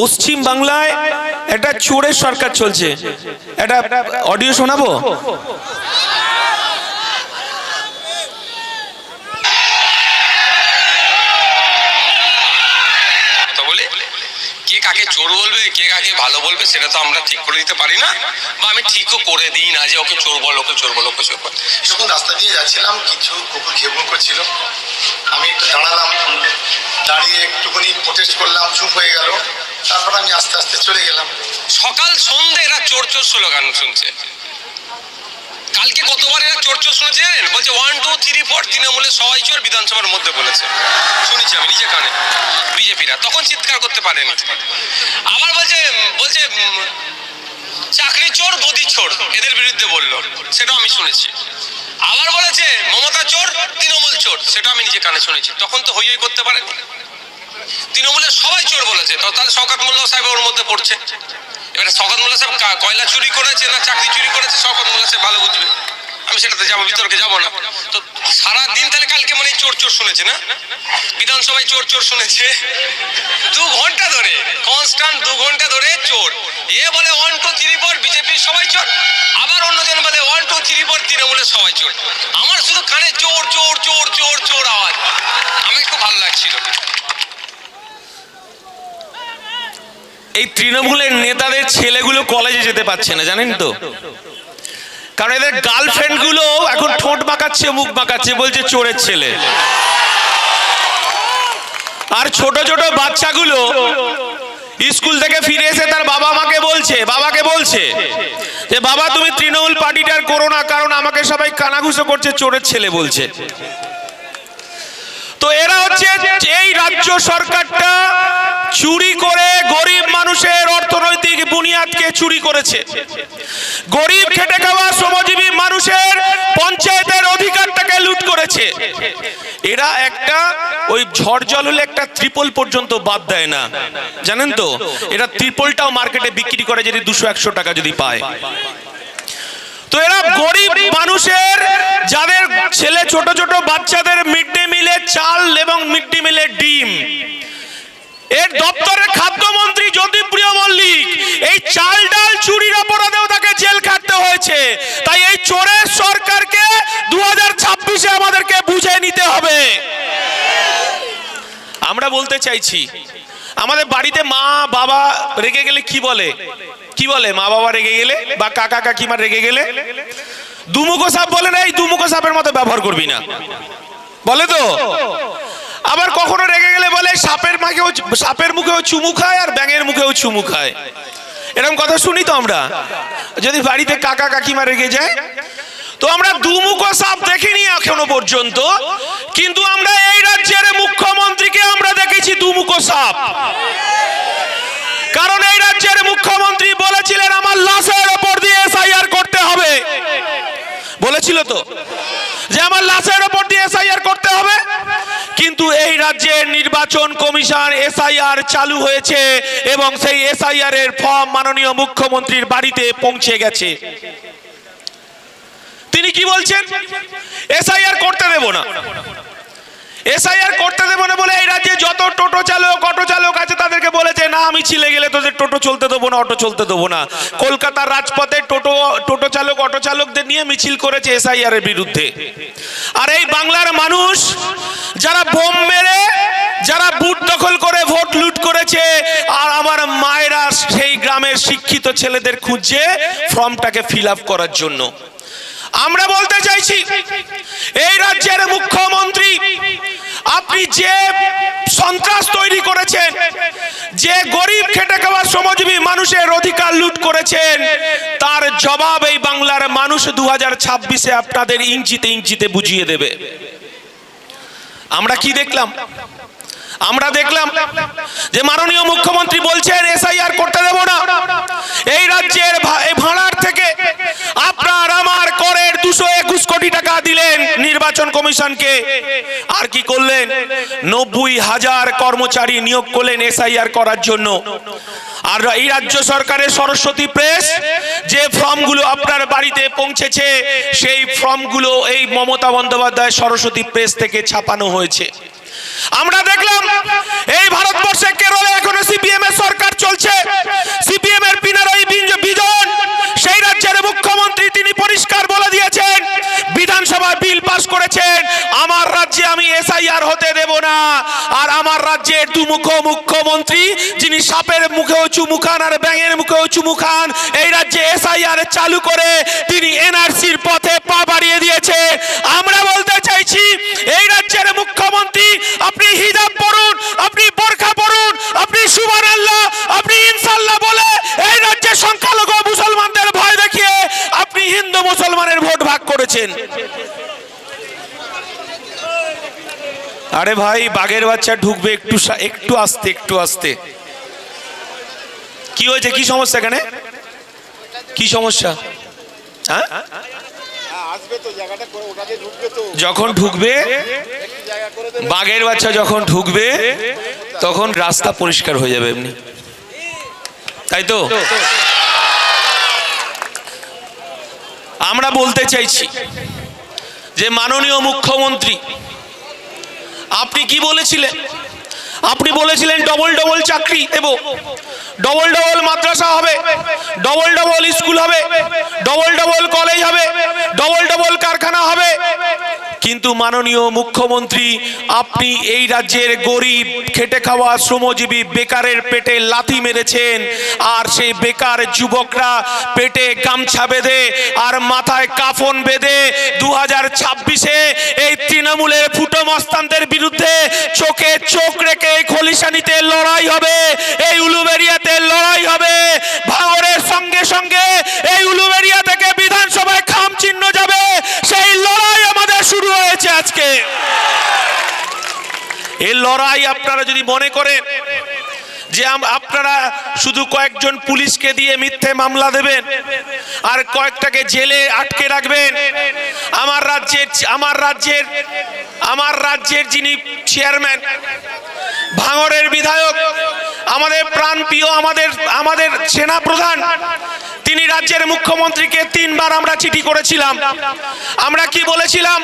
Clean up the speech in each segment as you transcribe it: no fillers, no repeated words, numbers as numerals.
পশ্চিম বাংলায় একটা চোরের সরকার চলছে, একটা অডিও শোনাবো। কে কাকে চোর বলবে, কে কাকে ভালো বলবে, সেটা তো আমরা ঠিক করে দিতে পারি না, বা আমি ঠিকও করে দিই না যে ওকে চোর বল, ওকে চোর বল, ওকে চোর বল। যখন রাস্তা দিয়ে যাচ্ছিলাম কিছু কুকুর ঘেবুর করছিল, আমি একটু দাঁড়ালাম, দাঁড়িয়ে একটুখানি প্রোটেস্ট করলাম, চুপ হয়ে গেল, তারপর আমি আস্তে আস্তে চলে গেলাম। সকাল সন্ধ্যে এরা চোর চোর স্লোগান শুনছে। কালকে কতবার এরা চোর চোর শুনেছে জানেন? বলছে 1 2 3 4 তৃণমূলের সবাই চোর, বিধানসভার মধ্যে বলেছে, শুনেছি আমি নিজে কানে। বিজেপিরা তখন চিৎকার করতে পারেনি। আবার বলছে বলছে চাকরি চোর, গদি চোর, এদের বিরুদ্ধে বললো, সেটাও আমি শুনেছি। আবার বলেছে মমতা চোর, তৃণমূল চোর, সেটা আমি নিজে কানে শুনেছি। তখন তো হই হই করতে পারেনি। তৃণমূলের সবাই চোর বলেছে, তো তাহলে শওকত মোল্লা সাহেব ওর মধ্যে পড়ছে। এবারে শওকত মোল্লা সাহেব কয়লা চুরি করেছে না চাকরি চুরি করেছে, শওকত মোল্লা সাহেব ভালো বুঝবে, আমি সেটাতে যাবো, বিতর্কে যাবো না। তো সারাদিন তাহলে কালকে মানে চোর চোর শুনেছে না, বিধানসভায় চোর চোর শুনেছে 2 ঘন্টা ধরে, কনস্ট্যান্ট 2 ঘন্টা ধরে চোর। এ বলে 1 2 3 4 বিজেপির সবাই চোর, আবার অন্যজন বলে 1 2 3 4 তৃণমূলের সবাই চোর। আমার শুধু কানে চোর চোর চোর চোর চোর আওয়াজ, আমি খুব ভালো লাগছিল। এই তৃণমূলের নেতাদের ছেলেগুলো কলেজে যেতে পারছে না, জানেন তো? কারণ এদের গার্লফ্রেন্ড গুলো এখন ঠোঁট বাঁকাচ্ছে, মুখ বাঁকাচ্ছে, বলছে চোরের ছেলে। আর ছোট ছোট বাচ্চাগুলো স্কুল থেকে ফিরে এসে তার বাবাকে বলছে যে বাবা তুমি তৃণমূল পার্টিটার করো না, কারণ আমাকে সবাই কানাঘুষো করছে, চোরের ছেলে বলছে। তো এরা হচ্ছে এই রাজ্য সরকারটা চুরি করে গরিব মানুষের অর্থনৈতিক বুনিয়াদকে চুরি করেছে, গরিব খেটে খাওয়া শ্রমজীবী মানুষের পঞ্চায়েতের অধিকারটাকে লুট করেছে। এরা একটা ওই ঝড় জল হলে একটা ত্রিপল পর্যন্ত বাদ দেয় না, জানেন তো? এরা ত্রিপলটাও মার্কেটে বিক্রি করে যদি 200-100 টাকা যদি পায়। তো এরা গরিব মানুষের, যাদের ছেলে ছোট ছোট বাচ্চাদের মিড ডে মিলে চাল এবং মিড ডে মিলে ডিম, এর দপ্তরের খাদ্যমন্ত্রী জ্যোতিপ্রিয় মল্লিক এই চাল ডাল চুরির অপরাধেও তাকে জেল খাটতে হয়েছে। তাই এই চোরের সরকারকে 2026-এ আমাদেরকে বুঝে নিতে হবে। আমরা বলতে চাইছি, আমাদের বাড়িতে মা বাবা রেগে গেলে কি বলে? মা বাবা রেগে গেলে বা কাকা কাকিমা রেগে গেলে দুমুখো সাপ বলে না, এই দুমুখো সাপের মতো ব্যবহার করবি না বলে তো। আবার কখনো রেগে গেলে বলে সাপের মুখেও চুমু খায় আর ব্যাঙের মুখেও চুমু খায়, এরকম কথা শুনি তো আমরা। যদি বাড়িতে কাকা কাকিমা রেগে যায়, তো আমরা দুমুখো সাপ দেখিনি এখনো পর্যন্ত, কিন্তু আমরা এই রাজ্যের মুখ্যমন্ত্রীকে আমরা দেখেছি দুমুখো সাপ। কারণ এই রাজ্যের মুখ্যমন্ত্রী বলেছিলেন আমার লাশের ওপর দিয়ে এসআইআর করতে হবে, বলেছিল তো যে আমার লাশের ওপর দিয়ে এসআইআর করতে হবে। কিন্তু এই রাজ্যের নির্বাচন কমিশন এসআইআর চালু হয়েছে এবং সেই এসআইআর এর ফর্ম মাননীয় মুখ্যমন্ত্রীর বাড়িতে পৌঁছে গেছে। তিনি কি বলছেন? এসআইআর করতে দেব না, এসআইআর করতে দেব না বলে এই রাজ্যে যত টোটো চালক অটো চালক আছে তাদেরকে বলেছে না আমি ছিলে গেলে তোদের টোটো চলতে দেবো না, অটো চলতে দেবো না। কলকাতার রাজপথে টোটো চালক অটো চালকদের নিয়ে মিছিল করেছে এসআইআর এর বিরুদ্ধে। আর এই বাংলার মানুষ যারা বোম মেরে, যারা বুথ দখল করে ভোট লুট করেছে, আর আমার মায়েরা সেই গ্রামের শিক্ষিত ছেলেদের খুঁজছে ফর্মটাকে ফিল আপ করার জন্য। আমরা বলতে চাইছি এই রাজ্যের মুখ্যমন্ত্রী আপনি যে সন্ত্রাস তৈরি করেছেন, যে গরিব খেটে খাওয়া শ্রমজীবী মানুষের অধিকার লুট করেছেন, তার জবাব এই বাংলার মানুষ 2026-এ আপনাদের ইঞ্চিতে ইঞ্চিতে বুঝিয়ে দেবে। আমরা কি দেখলাম? আমরা দেখলাম যে মাননীয় মুখ্যমন্ত্রী বলছেন এসআইআর করতে দেব না। এই রাজ্যের ভাড়ার থেকে আপনার আমার করের 221 কোটি টাকা দিলেন নির্বাচন কমিশনকে, আর কি করলেন? 90,000 কর্মচারী নিয়োগ করলেন এসআইআর করার জন্য। আর এই রাজ্য সরকারের সরস্বতী প্রেস যে ফর্মগুলো আপনার বাড়িতে পৌঁছেছে, সেই ফর্মগুলো এই মমতা বন্দ্যোপাধ্যায় সরস্বতী প্রেস থেকে ছাপানো হয়েছে। আমরা দেখলাম এই ভারতবর্ষে কেরলে এখনো সিপিএম এর সরকার চলছে। রাজ্যের দুমুখ মুখ্যমন্ত্রী, যিনি সাপের মুখেও চুমু খান আর ব্যাঙের মুখেও চুমু খান, এই রাজ্যে এসআইআর চালু করে তিনি এনআরসির পথে পা বাড়িয়ে দিয়েছে। আমরা বলতে চাইছি, এই রাজ্যের মুখ্যমন্ত্রী, আপনি হিজাব পরুন, আপনি বোরখা পরুন, আপনি সুবহানাল্লাহ, আপনি ইনশাআল্লাহ বলে এই রাজ্যে সংখ্যালঘু মুসলমানদের ভয় দেখিয়ে আপনি হিন্দু মুসলমানের ভোট ভাগ করেছেন। আরে ভাই, বাঘের বাচ্চা ঢুকবে, একটু আস্তে, একটু আস্তে। কি হয়েছে, কি সমস্যা এখানে, কি সমস্যা? হ্যাঁ, যখন ঢুকবে বাঘের বাচ্চা, যখন ঢুকবে তখন রাস্তা পরিষ্কার হয়ে যাবে এমনি, তাই তো? আমরা বলতে চাইছি যে মাননীয় মুখ্যমন্ত্রী, আপনি কি বলেছিলেন? আপনি বলেছিলেন ডবল ডবল চাকরি দেব, ডবল ডবল মাদ্রাসা হবে, ডবল ডবল স্কুল হবে, ডবল ডবল কলেজ হবে, ডবল ডবল কারখানা হবে। কিন্তু মাননীয় মুখ্যমন্ত্রী, আপনি এই রাজ্যের গরিব খেটে খাওয়া শ্রমজীবী বেকারের পেটে লাথি মেরেছেন, আর সেই বেকার যুবকরা পেটে গামছা বেঁধে আর মাথায় কাফন বেঁধে 2026-এ এই তৃণমূলের ফুটো মস্তানদের বিরুদ্ধে চোখে চোখ রেখে খলিশানিতে লড়াই হবে, এই উলুবেড়িয়াতে লড়াই হবে। ভাঙড়ের সঙ্গে সঙ্গে এই উলুবেড়িয়া থেকে বিধানসভায় খাম চিহ্ন যাবে, সেই লড়াই আমাদের শুরু হয়েছে আজকে। এই লড়াই আপনারা যদি মনে করেন যে আপনারা শুধু কয়েকজন পুলিশকে দিয়ে মিথ্যে মামলা দেবেন আর কয়েকটাকে জেলে আটকে রাখবেন, আমার রাজ্যের যিনি চেয়ারম্যান, ভাঙড়ের বিধায়ক, আমাদের প্রাণপ্রিয়, আমাদের সেনা প্রধান, তিনি রাজ্যের মুখ্যমন্ত্রীকে 3 বার আমরা চিঠি করেছিলাম। আমরা কি বলেছিলাম?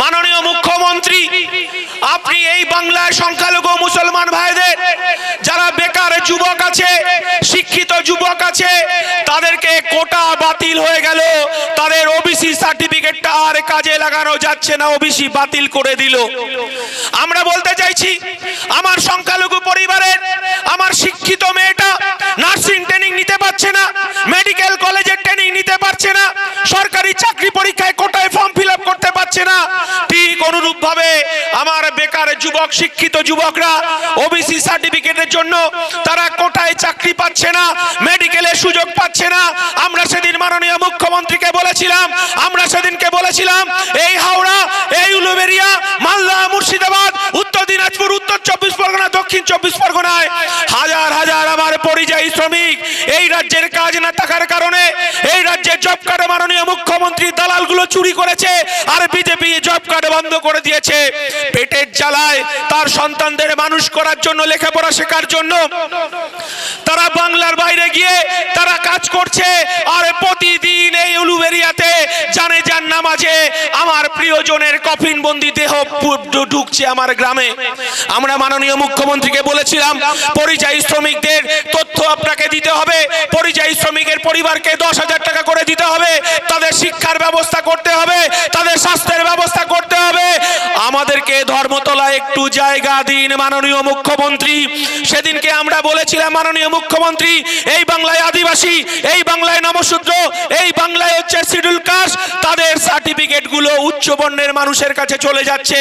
মাননীয় মুখ্যমন্ত্রী, আপনি এই বাংলায় সংখ্যালঘু মুসলমান ভাইদের যারা বেকার যুবক আছে, শিক্ষিত যুবক আছে, তাদেরকে কোটা বাতিল হয়ে গেল, তাদের ওবিসি সার্টিফিকেটটা আর কাজে লাগানো যাচ্ছে না, ওবিসি বাতিল করে দিল। আমরা বলতে চাইছি, আমার সংখ্যালঘু পরিবারের আমার শিক্ষিত মেয়েটা নার্সিং ট্রেনিং নিতে পারছে না, মেডিকেল কলেজের ট্রেনিং নিতে পারছে না, সরকারি চাকরি পরীক্ষায় কোটায় ফর্ম ফিল আপ করতে পারছে না। ঠিক অনুরূপ ভাবে আমার বেকার যুবক, শিক্ষিত যুবকরা ওবিসি সার্টিফিকেটের জন্য তারা কোটায় চাকরি পাচ্ছে না, মেডিকেলের সুযোগ পাচ্ছে না। আমরা সেদিন মাননীয় মুখ্যমন্ত্রীকে বলেছিলাম, এই হাওড়া, এই উলুবেড়িয়া, মালদা, মুর্শিদাবাদ, উত্তর দিনাজপুর, উত্তর 24 পরগনা, দক্ষিণ 24 পরগনায় হাজার হাজার আমার পরিযায়ী শ্রমিক এই রাজ্যের কাজ না থাকার কারণে এই রাজ্যের জব কার্ড মাননীয় মুখ্যমন্ত্রী দালালগুলো চুরি করেছে, আর বিজেপি জব কার্ড বন্ধ করে দিয়েছে। পেটের জ্বালায় তার সন্তানদের মানুষ করার জন্য, লেখাপড়া শেখার জন্য তারা বাংলার বাইরে গিয়ে তারা কাজ করছে, আর প্রতিদিন এই উলুবেড়িয়াতে জানে যান নামাজে আমার প্রিয়জনের কফিন বন্দি দেহ ঢুকছে আমার গ্রামে। আমরা মাননীয় মুখ্যমন্ত্রীকে বলেছিলাম, পরিযায়ী শ্রমিকদের তথ্য আপনাকে দিতে হবে, পরিযায়ী শ্রমিকের পরিবারকে 10,000 টাকা করে দিতে হবে, তাদের শিক্ষার ব্যবস্থা করতে হবে, তাদের স্বাস্থ্যের ব্যবস্থা করতে হবে। আমাদেরকে ধর্মতলায় একটু জায়গা দিন মাননীয় মুখ্যমন্ত্রী। সেদিনকে আমরা বলেছিলাম, মাননীয় মুখ্যমন্ত্রী, এই বাংলায় আদিবাসী, এই বাংলায় নমশূদ্র, এই বাংলায় হচ্ছে শিডিউল কাস্ট, তাদের সার্টিফিকেট গুলো উচ্চ বর্ণের মানুষের কাছে চলে যাচ্ছে,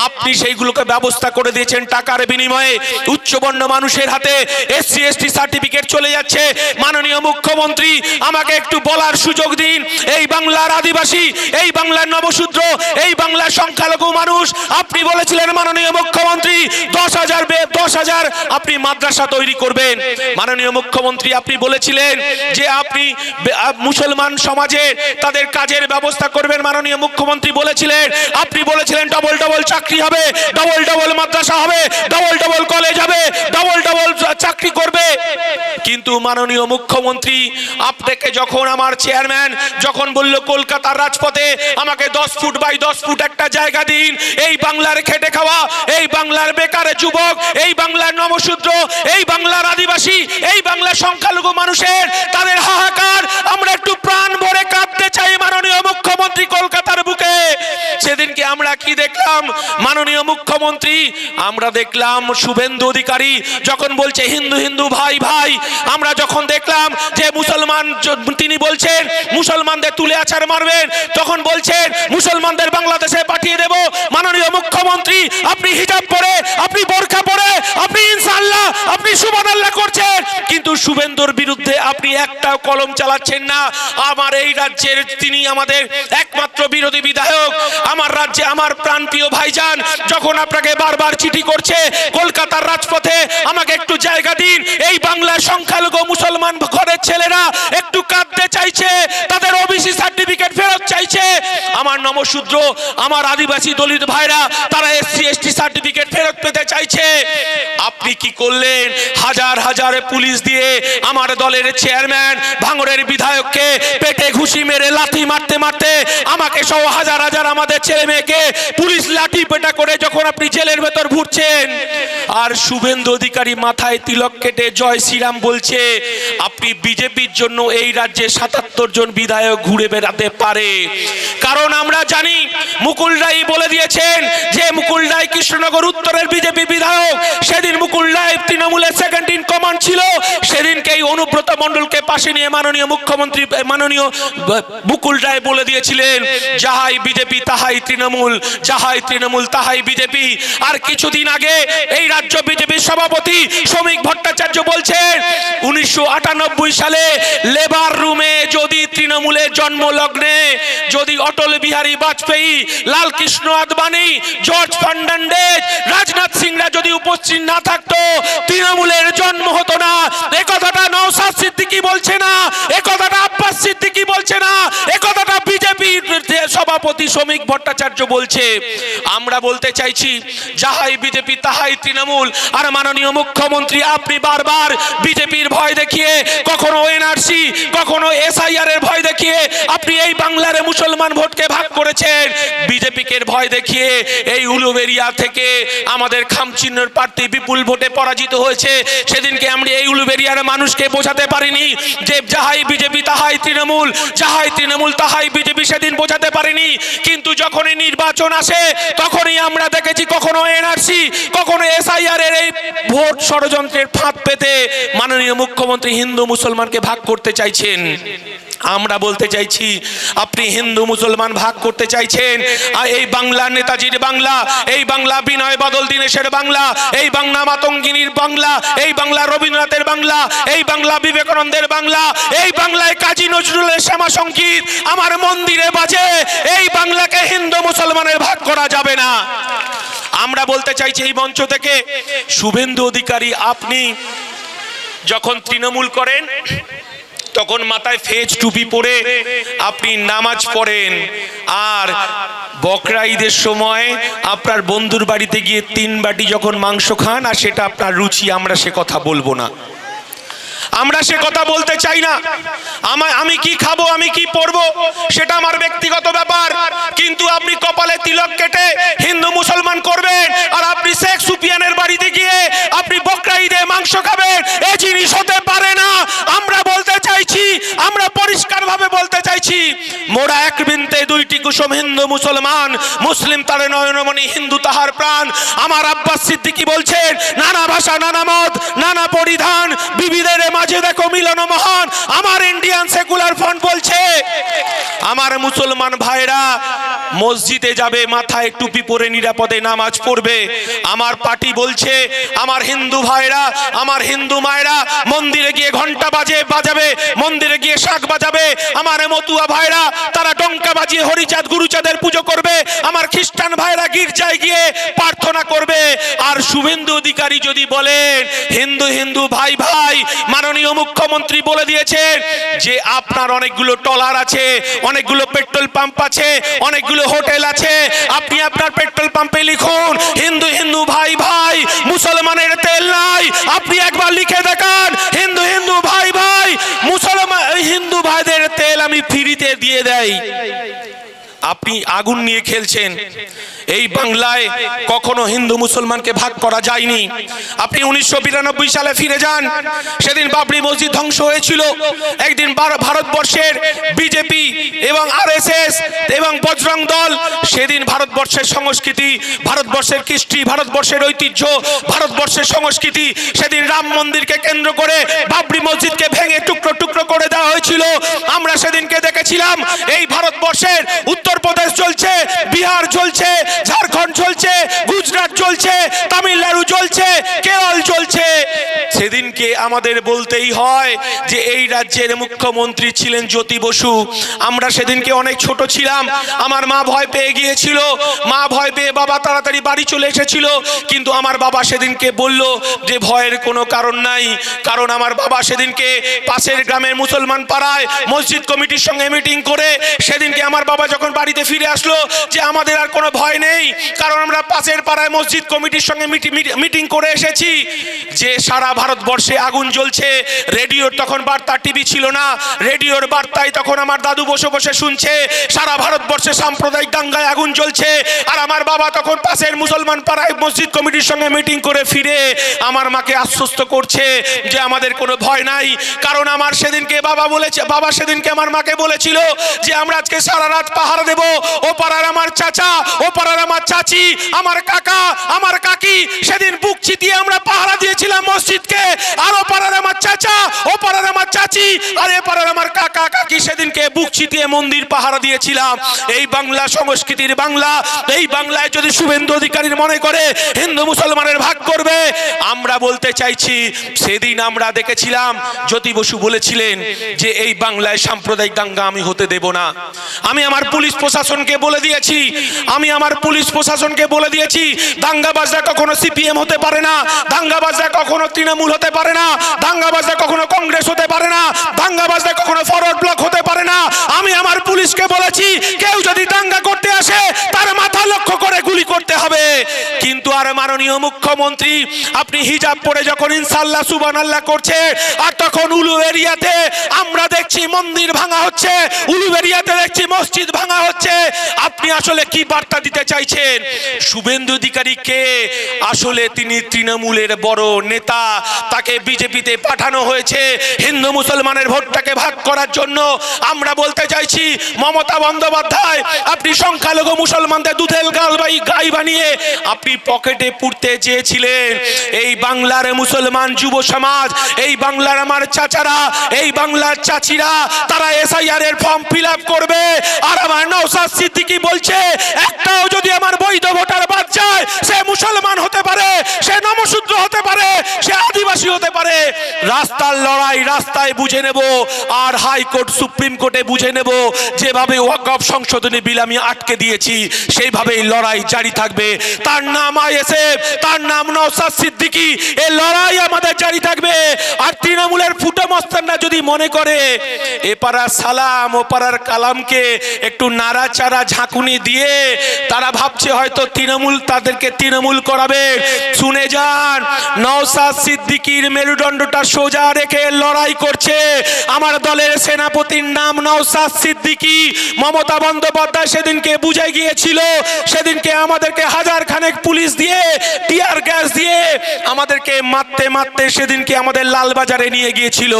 আপনি সেইগুলোকে ব্যবস্থা করে দিয়েছেন টাকার বিনিময়ে। উচ্চ বর্ণ মানুষের হাতে এসসি এসটি সার্টিফিকেট চলে যাচ্ছে। মাননীয় মুখ্যমন্ত্রী, আমাকে একটু বলার সুযোগ দিন, এই বাংলার আদিবাসী, এই বাংলার নবশূদ্র, এই বাংলার সংখ্যালঘু মানুষ, আপনি বলেছিলেন মাননীয় মুখ্যমন্ত্রী 10,000 আপনি মাদ্রাসা তৈরি করবেন। মাননীয় মুখ্যমন্ত্রী, আপনি বলেছিলেন যে আপনি মুসলমান সমাজে তাদের কাজের ব্যবস্থা করবেন। মাননীয় মুখ্যমন্ত্রী বলেছিলেন, আপনি বলেছিলেন ডবল ডবল চাকরি হবে, ডবল ডবল মাদ্রাসা হবে, ডবল ডবল কলেজ হবে, ডবল ডবল চাকরি করবে। কিন্তু মাননীয় মুখ্যমন্ত্রী, আপনাকে যখন আমার চেয়ারম্যান যখন বলল কলকাতার রাজপথে আমাকে 10 ফুট বাই 10 ফুট একটা জায়গা দিন, এই বাংলার খেটে খাওয়া, এই বাংলার বেকার যুবক, এই বাংলার নবশূদ্র, এই বাংলার আদিবাসী, এই বাংলার সংখ্যালঘু মানুষের তাদের হাহাকার আমরা একটু প্রাণ ভরে কাঁদতে চাই মাননীয় মুখ্যমন্ত্রী কলকাতার বুকে। সেদিনকে আমরা কি দেখলাম মাননীয় মুখ্যমন্ত্রী, আমরা দেখলাম শুভেন্দু অধিকারী যখন বলছে হিন্দু হিন্দু ভাই ভাই, আমরা যখন দেখলাম যে মুসলমান তিনি বলছেন মুসলমানদের তুলে আছাড় মারবেন, তখন বলছেন মুসলমানদের বাংলাদেশে পাঠিয়ে দেব। মাননীয় মুখ্যমন্ত্রী আপনি হিজাব পরে, আপনি বোরকা পরে, আপনি ইনশাআল্লাহ আপনি সুবহানাল্লাহ করছেন, কিন্তু শুভেন্দুর বিরুদ্ধে আপনি একটা কলম চালাচ্ছেন না। আমার এই রাজ্যের তিনি আমাদের একমাত্র বিরোধী বিধায়ক, আমার রাজ্যে আমার প্রাণপ্রিয় ভাইজান যখন আপনাকে বারবার চিঠি করছে কলকাতার রাজপথে আমাকে একটু জায়গা দিন, এই বাংলার সংখ্যালঘু মুসলমান ঘরের ছেলেরা একটু কাঁদতে চাইছে, তাদের ওবিসি সার্টিফিকেট ফেরত চাইছে, আমার নমশূদ্র আমার আদিবাসী দলিত ভাইরা তারা এসসি এসটি সার্টিফিকেট ফেরত পেতে চাইছে। আপনি কি করলেন? হাজার হাজার পুলিশ দিয়ে আমার দলের চেয়ারম্যান ভাঙড়ের বিধায়ককে পেটে ঘুষি মেরে লাথি মারতে মারতে আমাকে সহ হাজার হাজার আমাদের ছেলে মেয়েকে পুলিশ লাঠি পেটা করে যখন আপনি জেলের ভেতর ঘুরছেন, আর শুভেন্দু অধিকারী মাথায় তিলক কেটে জয় শ্রীরাম বলছে, আপনি বিজেপির জন্য এই রাজ্যে ৭৭ জন বিধায়ক ঘুরে বেড়াতে পারে। কারণ আমরা জানি মুকুল রায় বলে দিয়েছেন যে মুকুল রায় কৃষ্ণনগর উত্তরের বিজেপি বিধায়ক, সেদিন মুকুল রায় তৃণমূলের সেকেন্ড ইন কমান্ড ছিল, সেদিনকে এই অনুব্রত মণ্ডলকে পাশে নিয়ে মাননীয় মুখ্যমন্ত্রী মাননীয় মুকুল রায় বলে দিয়েছিলেন যাহাই বিজেপি তাহাই তৃণমূল, যাহাই তৃণমূল তাহাই বিজেপি। আর কিছুদিন আগে এই রাজ্য বিজেপির সভাপতি শ্রমিক ভট্টাচার্য বলছেন 1998 সালে লেবার রুমে যদি তৃণমূলের জন্মলগ্নে যদি অটল বিহারী বাজপেয়ী, লালকৃষ্ণ আদবানি, জর্জ ফার্নান্ডেজ, রাজনাথ সিংরা যদি উপস্থিত না থাকতো তৃণমূলের জন্ম হতো না। এ কথাটা নওশাদ সিদ্দিকী বলছে না, এ কথাটা আব্বাস সিদ্দিকী বলছে না, এ কথাটা বিজেপির সভাপতি শ্রমিক ভট্টাচার্য বলছে। আমরা বলতে চাইছি যাহাই বিজেপি তাহাই তৃণমূল। আর মাননীয় মুখ্যমন্ত্রী আপনি বারবার বিজেপির ভয় দেখিয়ে, কখনো এনআরসি কখনো এসআইআর এর ভয় দেখিয়ে আপনি এই বাংলার মুসলমান ভোটকে ভাগ করেছেন, বিজেপিকে ভয় দেখিয়ে এই উলুবেরিয়া থেকে আমাদের খামচিহ্নের প্রার্থী বিপুল ভোটে পরাজিত হয়েছে। সেদিনকে আমরা এই উলুবেরিয়ার মানুষকে বোঝাতে পারিনি যে যাহাই বিজেপি তাহাই তৃণমূল, যাহাই তৃণমূল তাহাই বিজেপি, সেদিন বোঝাতে পারিনি। কিন্তু যখনই নির্বাচন আসে তখনই আমরা দেখেছি কখনো এনআরসি কখনো এসআইআর এর এই ভোট ষড়যন্ত্রের ফাঁদ পেতে মাননীয় মুখ্যমন্ত্রী হিন্দু মুসলমানকে ভাগ করতে চাইছেন। আমরা বলতে চাইছি আপনি হিন্দু মুসলমান ভাগ করতে চাইছেন, আর এই বাংলা নেতাজির বাংলা, এই বাংলা বিনয় বাদল দীনেশের বাংলা, এই বাংলা মাতঙ্গিনীর বাংলা, এই বাংলা রবীন্দ্রনাথের বাংলা, এই বাংলা বিবেকানন্দের বাংলা, এই বাংলায় কাজী নজরুলের শ্যামা সংগীত আমার মন্দিরে বাজে, এই বাংলাকে হিন্দু মুসলমানের ভাগ করা যাবে না। আমরা বলতে চাইছি এই মঞ্চ থেকে শুভেন্দু অধিকারী আপনি যখন তৃণমূল করেন তখন মাথায় ফেজ টুপি পরে আপনি নামাজ পড়েন, আর বকরা ঈদের সময় আপনার বন্ধুর বাড়িতে গিয়ে 3 বাটি যখন মাংস খান, আর সেটা আপনার রুচি, আমরা সে কথা বলবো না, আমরা সে কথা বলতে চাই না। আমি কি খাবো আমি কি পরবো সেটা আমার ব্যক্তিগত ব্যাপার, কিন্তু আপনি কপালে তিলক কেটে হিন্দু মুসলমান করবেন আর আপনি শেখ সুফিয়ানের বাড়িতে গিয়ে আপনি বকরা ঈদে মাংস খাবেন, এই জিনিস হতে পারে না। আমরা বলতে চাইছি, আমরা পরিষ্কার ভাবে বলতে চাইছি, মোরা এক বৃন্তে দুইটি কুসুম, হিন্দু মুসলমান, মুসলিম তারে নয়নমণি, হিন্দু তাহার প্রাণ। আমার আব্বাস সিদ্দিকী বলছেন নানা ভাষা নানা মত নানা পরিধান, বিবিধের মাঝে দেখো মিলন মহান। আমার ইন্ডিয়ান সেকুলার ফ্রন্ট বলছে আমার মুসলমান ভাইরা মসজিদে যাবে, মাথায় টুপি পরে নিরাপদে নামাজ পড়বে। আমার পার্টি বলছে আমার হিন্দু ভাইরা, আমার হিন্দু মায়েরা মন্দিরে গিয়ে ঘন্টা বাজাবে, মন্দিরে গিয়ে শাঁখ বাজাবে। আমার মতুয়া ভাইরা তারা ডঙ্কা বাজিয়ে হরিচাঁদ গুরুচাঁদের পুজো করবে। আমার খ্রিস্টান ভাইরা গির্জায় গিয়ে প্রার্থনা করবে। আর শুভেন্দু অধিকারী যদি বলেন হিন্দু হিন্দু ভাই ভাই, মাননীয় মুখ্যমন্ত্রী বলে দিয়েছেন যে আপনার অনেকগুলো ট্রলার আছে, অনেকগুলো পেট্রোল পাম্প আছে, অনেকগুলো হোটেল আছে, আপনি আপনার পেট্রোল পাম্পে লিখুন হিন্দু হিন্দু ভাই ভাই, মুসলমানের তেল নাই। আপনি একবার লিখে দেখান হিন্দু হিন্দু ভাই ভাই, মুসলমান হিন্দু ভাইদের তেল আমি ফ্রিতে দিয়ে দেই। আপনি আগুন নিয়ে খেলছেন, এই বাংলায় কখনো হিন্দু মুসলমানকে ভাগ করা যায়নি। আপনি 1992 সালে ফিরে যান, সেদিন বাবরি মসজিদ ধ্বংস হয়েছিল। একদিন ভারতবর্ষের বিজেপি এবং আরএসএস এবং বজরং দল সেদিন ভারতবর্ষের সংস্কৃতি, ভারতবর্ষের কৃষ্টি, ভারতবর্ষের ঐতিহ্য, ভারতবর্ষের সংস্কৃতি, সেদিন রাম মন্দিরকে কেন্দ্র করে বাবরি মসজিদকে ভেঙে টুকরো টুকরো করে দেওয়া হয়েছিল। আমরা সেদিনকে দেখেছিলাম এই ভারতবর্ষের উত্তরপ্রদেশ চলছে, বিহার চলছে, ঝাড়খণ্ড চলছে, গুজরাট চলছে, তামিলনাড়ু চলছে, কেরল চলছে। সেদিনকে আমাদের বলতেই হয় যে এই রাজ্যের মুখ্যমন্ত্রী ছিলেন জ্যোতি বসু। আমরা সেদিনকে অনেক ছোট ছিলাম, আমার মা ভয় পেয়ে গিয়েছিল, মা ভয় পেয়ে বাবা তাড়াতাড়ি বাড়ি চলে এসেছিল। কিন্তু আমার বাবা সেদিনকে বলল যে ভয়ের কোনো কারণ নাই, কারণ আমার বাবা সেদিনকে পাশের গ্রামের মুসলমান পাড়ায় মসজিদ কমিটির সঙ্গে মিটিং করে সেদিনকে আমার বাবা যখন বাড়িতে ফিরে আসলো যে আমাদের আর কোনো ভয় নেই, কারণ আমরা পাশের পাড়ায় মসজিদ কমিটির সঙ্গে মিটিং করে এসেছি। যে সারা ভারতবর্ষে আগুন জ্বলছে, রেডিওর তখন বার্তা, টিভি ছিল না, রেডিওর বার্তায় তখন আমার দাদু বসে বসে শুনছে সারা ভারতবর্ষে সাম্প্রদায়িক দাঙ্গায় আগুন জ্বলছে। আর আমার বাবা তখন পাশের মুসলমান পাড়ায় মসজিদ কমিটির সঙ্গে মিটিং করে ফিরে আমার মাকে আশ্বস্ত করছে যে আমাদের কোনো ভয় নাই। কারণ আমার সেদিনকে বাবা সেদিনকে আমার মাকে বলেছিল যে আমরা আজকে সারা রাত পাহারা দেব। ও পাড়ার আমার চাচা, ও পাড়ার আমার চাচি, আমার কাকা, আমার কাকি সেদিন বুক চিতিয়ে আমরা পাহারা দিয়েছিলাম মসজিদকে। আর ও পাড়ার আমার চাচা, ও পাড়ার আমার চাচি, আর এ পাড়ার আমার কাকা কাকি সেদিনকে বুক চিতিয়ে মন্দির পাহারা দিয়েছিলাম। এই বাংলা সংস্কৃতির বাংলা, এই বাংলায় যদি শুভেন্দু অধিকারীর মনে করে হিন্দু মুসলমানের ভাগ করবে, আমরা বলতে চাইছি সেদিন আমরা দেখেছিলাম জ্যোতি বসু বলেছিলেন যে এই বাংলায় সাম্প্রদায়িক দাঙ্গা আমি হতে দেব না। আমি আমার পুলিশ প্রশাসনকে বলে দিয়েছি, দাঙ্গাবাজরা কখনো সিপিএম হতে পারে না, দাঙ্গাবাজরা কখনো তৃণমূল হতে পারে না, দাঙ্গাবাজরা কখনো কংগ্রেস হতে পারে না, দাঙ্গাবাজরা কখনো ফরওয়ার্ড ব্লক হতে পারে না। আমি আমার পুলিশকে বলেছি কেউ যদি দাঙ্গা করতে আসে তার মাথা লক্ষ্য করে গুলি করতে হবে। কিন্তু আর মাননীয় মুখ্যমন্ত্রী আপনি হিজাব পরে যখন ইনশাআল্লাহ সুবহানাল্লাহ করছে, আর তখন উলুবেড়িয়াতে আমরা দেখছি মন্দির ভাঙা হচ্ছে, উলুবেড়িয়াতে দেখছি মসজিদ ভাঙা হচ্ছে। আপনি আসলে কি বার্তা দিতে চাইছেন? শুভেন্দু অধিকারী কে? আসলে তিনি তৃণমূলের বড় নেতা, তাকে বিজেপিতে পাঠানো হয়েছে হিন্দু মুসলমানের ভোটটাকে ভাগ করার জন্য। আমরা বলতে চাইছি মমতা বন্দ্যোপাধ্যায়, আপনি সংখ্যালঘু মুসলমানদের দুধের গাই বানিয়ে আপনি পকেটে পুরতে চেয়েছিলেন। এই বাংলার মুসলমান যুব সমাজ, এই বাংলার আমার চাচারা, এই বাংলার চাচিরা, তারা এসআইআর এর ফর্ম ফিল আপ করবে। আর আমার নওশাদ সিদ্দিকী বলছে একটাও যদি আমার বৈধ ভোটার বাদ যায়, সে মুসলমান হতে পারে, সে নমশূদ্র হতে পারে, সে আদিবাসী হতে পারে। রাস্তার লড়াই রাস্তায় বুঝে নেব, আর হাইকোর্ট সুপ্রিম কোর্টে বুঝে নেব। যেভাবে ওয়াকফ সংশোধনী বিল আমি আটকে দিয়েছি সেইভাবেই লড়াই জারি থাকবে। তার নাম আইএসএফ, তার নাম নওশাদ সিদ্দিকী। এই লড়াই আমাদের জারি থাকবে। আর তৃণমূলের ফুটো মস্তানরা যদি মনে করে এপাড়ার সালাম ওপাড়ার কালামকে একটু নাড়াচাড়া ঝাঁকুনি দিয়ে তারা ভাবছে হয়তো তৃণমূল তাদেরকে তৃণমূল করাবে, শুনে যান, নওশাদ সিদ্দিকীর মেরুদণ্ডটা সোজা রেখে লড়াই করছে আমার দলের সেনাপতির নাম নওশাদ সিদ্দিকী। মমতা বন্দ্যোপাধ্যায় সেদিনকে বুঝে গিয়েছিল, সেদিনকে আমাদেরকে হাজার খানেক পুলিশ দিয়ে টিয়ার গ্যাস দিয়ে আমাদেরকে মারতে মারতে সেদিনকে আমাদের লালবাজারে নিয়ে গিয়েছিল।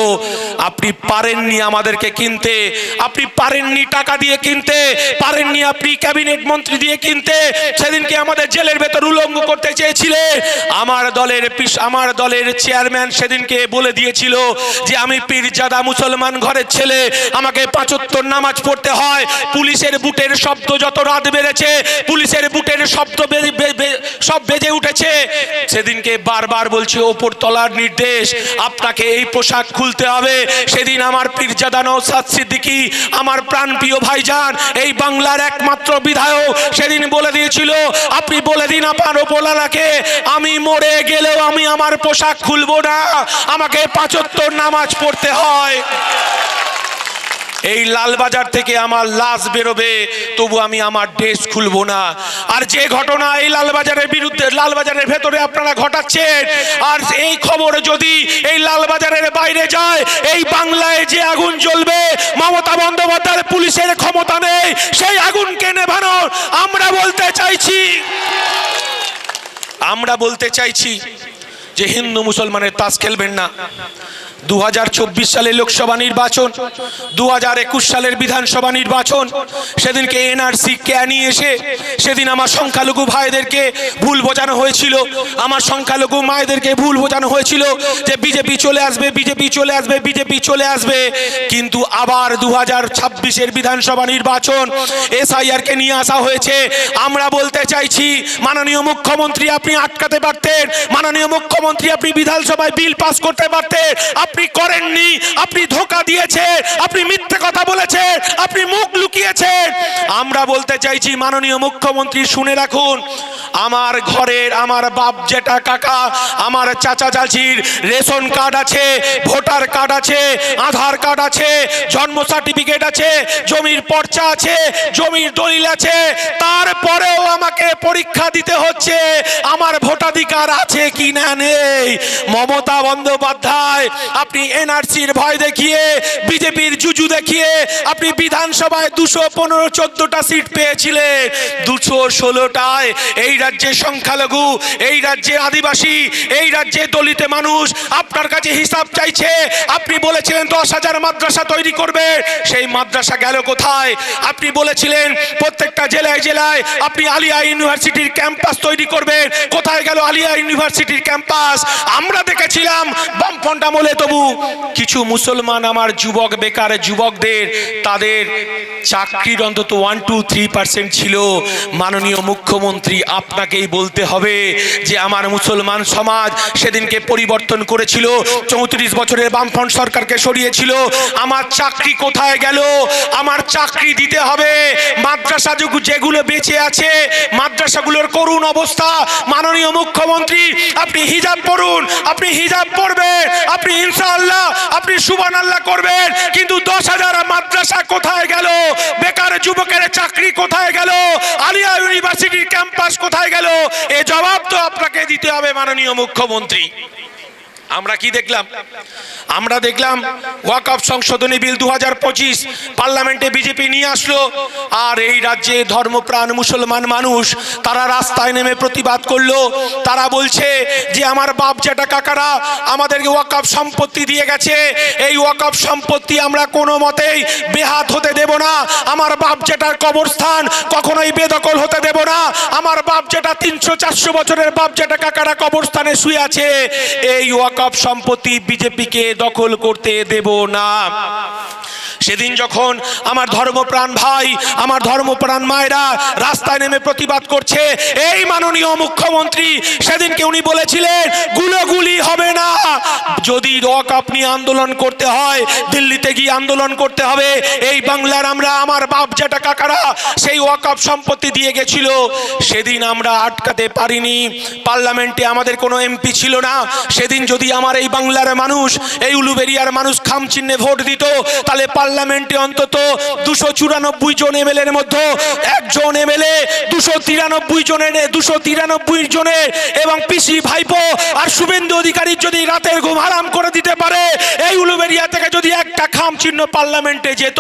আপনি পারেননি আমাদেরকে কিনতে, আপনি পারেননি টাকা দিয়ে কিনতে, পারেননি আপনি ক্যাবিনেট মন্ত্রী দিয়ে কিনতে। সেদিনকে আমাদের জেলের ভেতর উলঙ্গ করতে চেয়েছিলে। আমার দলের চেয়ারম্যান সেদিনকে বলে দিয়েছিল যে আমি পীরজাদা মুসলমান ঘরের ছেলে, আমাকে ৫ ওয়াক্ত নামাজ পড়তে হয়। পুলিশের বুটের শব্দ যত রাত বেড়েছে, পুলিশের বুটের শব্দ সব বেজে উঠেছে। সেদিনকে বারবার বলছি ওপর তলার নির্দেশ, আপনাকে এই পোশাক খুলতে হবে। সেদিন আমার পীরজাদা নওশাদ সিদ্দিকী, আমার প্রাণপ্রিয় ভাইজান, এই বাংলার একমাত্র বিধায়ক, সেদিন বলে দিয়েছিল আপনি বলে দিন আপনার ওপরওয়ালাকে আমি মরে গেলেও আমি আমার পোশাক খুলবো না, আমাকে ৫ ওয়াক্ত নামাজ পড়তে হয়। এই লালবাজার থেকে আমার লাশ বেরোবে, তবু আমি আমার ড্রেস খুলবো না। আর যে ঘটনা এই লালবাজারের বিরুদ্ধে, লালবাজারের ভেতরে আপনারা ঘটাচ্ছেন, আর এই খবর যদি এই লালবাজারের বাইরে যায়, এই বাংলায় যে আগুন জ্বলবে, মমতা বন্দ্যোপাধ্যায়ের পুলিশের ক্ষমতা নেই সেই আগুনকে নেভানোর। আমরা বলতে চাইছি আমরা বলতে চাইছি যে হিন্দু মুসলমানের তাস খেলবেন না। 2024 সালে লোকসভা নির্বাচন, 2021 সালের বিধানসভা নির্বাচন, সেদিনকে এনআরসি কে নিয়ে এসে সেদিন আমার সংখ্যালঘু ভাইদেরকে ভুল বোঝানো হয়েছিল, আমার সংখ্যালঘু মায়েদেরকে ভুল বোঝানো হয়েছিল যে বিজেপি চলে আসবে, বিজেপি চলে আসবে, বিজেপি চলে আসবে। কিন্তু আবার 2026-এর বিধানসভা নির্বাচন, এসআইআর কে নিয়ে আসা হয়েছে। আমরা বলতে চাইছি মাননীয় মুখ্যমন্ত্রী আপনি আটকাতে পারতেন, মাননীয় মুখ্যমন্ত্রী আপনি বিধানসভায় বিল পাস করতে পারতেন, আপনি করেননি। আপনি ধোঁকা দিয়েছেন, আপনি মিথ্যে কথা বলেছেন, আপনি মুখ লুকিয়েছেন। আমরা বলতে চাইছি মাননীয় মুখ্যমন্ত্রী শুনে রাখুন, আমার ঘরের আমার বাপ জেঠা কাকা আমার চাচা চাচির রেশন কার্ড আছে, ভোটার কার্ড আছে, আধার কার্ড আছে, জন্ম সার্টিফিকেট আছে, জমির পর্চা আছে, জমির দলিল আছে, তারপরেও আমাকে পরীক্ষা দিতে হচ্ছে আমার ভোটাধিকার আছে কি না নেই। মমতা বন্দ্যোপাধ্যায় আপনি এনআরসির ভয় দেখিয়ে, বিজেপির জুজু দেখিয়ে আপনি বিধানসভায় 215-14টা সিট পেয়েছিলেন, 216টায় এই রাজ্যে সংখ্যালঘু, এই রাজ্যে আদিবাসী, এই রাজ্যে দলিত মানুষ আপনার কাছে হিসাব চাইছে। আপনি বলেছিলেন 10,000 মাদ্রাসা তৈরি করবে, সেই মাদ্রাসা গেল কোথায়? আপনি বলেছিলেন প্রত্যেকটা জেলায় জেলায় আপনি আলিয়া ইউনিভার্সিটির ক্যাম্পাস তৈরি করবেন, কোথায় গেল আলিয়া ইউনিভার্সিটির ক্যাম্পাস? আমরা দেখেছিলাম বামফ্রন্ট আমলে তবু কিছু মুসলমান আমার যুবক বেকার যুবকদের তাদের চাকরির অন্তত 1-2-3% ছিল। মাননীয় মুখ্যমন্ত্রী আপনাকেই বলতে হবে যে আমার মুসলমান সমাজ সেদিনকে পরিবর্তন করেছিল, 34 বছরের বামফ্রন্ট সরকারকে সরিয়েছিল। আমার চাকরি কোথায় গেল? আমার চাকরি দিতে হবে। মাদ্রাসা যেগুলো বেঁচে আছে মাদ্রাসাগুলোর করুণ অবস্থা। মাননীয় মুখ্যমন্ত্রী আপনি হিজাব পড়ুন, আপনি হিজাব পড়বেন, আপনি ইনশাআল্লাহ আপনি সুবহানাল্লাহ করবেন, কিন্তু 10,000 মাদ্রাসা কোথায় গেল? বেকার যুবকের চাকরি কোথায় গেল? আলিয়া ইউনিভার্সিটির ক্যাম্পাস কোথায় গেল? এ জবাব তো আপনাকে দিতে হবে মাননীয় মুখ্যমন্ত্রী। আমরা কি দেখলাম? আমরা দেখলাম ওয়াকফ সংশোধনী বিল 2025 পার্লামেন্টে বিজেপি নিয়ে আসলো, আর এই রাজ্যে ধর্মপ্রাণ মুসলমান মানুষ তারা রাস্তায় নেমে প্রতিবাদ করলো। তারা বলছে যে আমার বাপ জেঠা কাকারা আমাদেরকে ওয়াকফ সম্পত্তি দিয়ে গেছে, এই ওয়াকফ সম্পত্তি আমরা কোনো মতেই বেহাত হতে দেব না। আমার বাপ জেঠার কবরস্থান কখনোই বেদখল হতে দেব না। আমার বাপ জেঠা 300-400 বছরের বাপ জেঠা কাকারা কবরস্থানে শুয়ে আছে, এই ওয়াকফ সম্পত্তি বিজেপিকে দখল করতে দেব না। সেদিন যখন আমার ধর্মপ্রাণ ভাই, আমার ধর্মপ্রাণ মায়েরা রাস্তায় নেমে প্রতিবাদ করছে, এই মাননীয় মুখ্যমন্ত্রী সেদিনকে উনি বলেছিলেন গুলোগুলি হবে না। যদি ওয়াকফ নিয়ে আন্দোলন করতে হয় দিল্লিতে গিয়ে আন্দোলন করতে হবে। এই বাংলার আমরা আমার বাপ জেঠা কাকারা সেই ওয়াকফ সম্পত্তি দিয়ে গেছিল, সেদিন আমরা আটকাতে পারিনি। পার্লামেন্টে আমাদের কোনো এমপি ছিল না। সেদিন যদি আমার এই বাংলার মানুষ, এই উলুবেরিয়ার মানুষ খাম চিহ্নে ভোট দিত, তাহলে পার্লামেন্টে অন্তত 294 জন এমএলএর মধ্যে একজন এমএলএ 293 জনের এবং পিসি ভাইপো আর শুভেন্দু অধিকারীর যদি রাতের ঘুম হারাম করে দিতে পারে, এই উলুবেরিয়া থেকে যদি একটা খাম চিহ্ন পার্লামেন্টে যেত,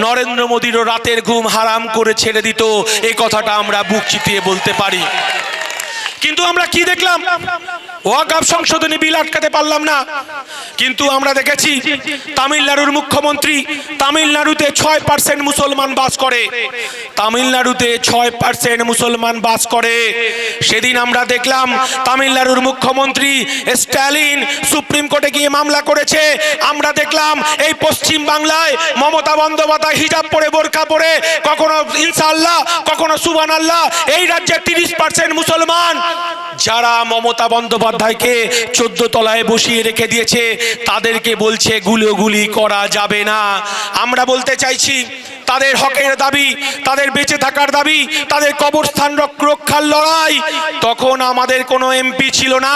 নরেন্দ্র মোদীরও রাতের ঘুম হারাম করে ছেড়ে দিত। এই কথাটা আমরা বুক চিতিয়ে বলতে পারি। কিন্তু আমরা কি দেখলাম? ওয়াকফ সংশোধনী বিল আটকাতে পারলাম না। কিন্তু আমরা দেখেছি তামিলনাড়ুর মুখ্যমন্ত্রী, তামিলনাড়ুতে 6% মুসলমান বাস করে, তামিলনাড়ুতে 6% মুসলমান বাস করে। সেদিন আমরা দেখলাম তামিলনাড়ুর মুখ্যমন্ত্রী স্ট্যালিন সুপ্রিম কোর্টে গিয়ে মামলা করেছে। আমরা দেখলাম এই পশ্চিম বাংলায় মমতা বন্দ্যোপাধ্যায় হিজাব পরে, বোরকা পরে, কখনো ইনশাআল্লাহ কখনো সুবহানাল্লাহ, এই রাজ্যে 30% মুসলমান যারা মমতা বন্দ্যোপাধ্যায়কে 14 তলায় বসিয়ে রেখে দিয়েছে, তাদেরকে বলছে গুলি করা যাবে না। আমরা বলতে চাইছি তাদের হকের দাবি, তাদের বেঁচে থাকার দাবি, তাদের কবরস্থান রক্ষার লড়াই, তখন আমাদের কোনো এমপি ছিল না।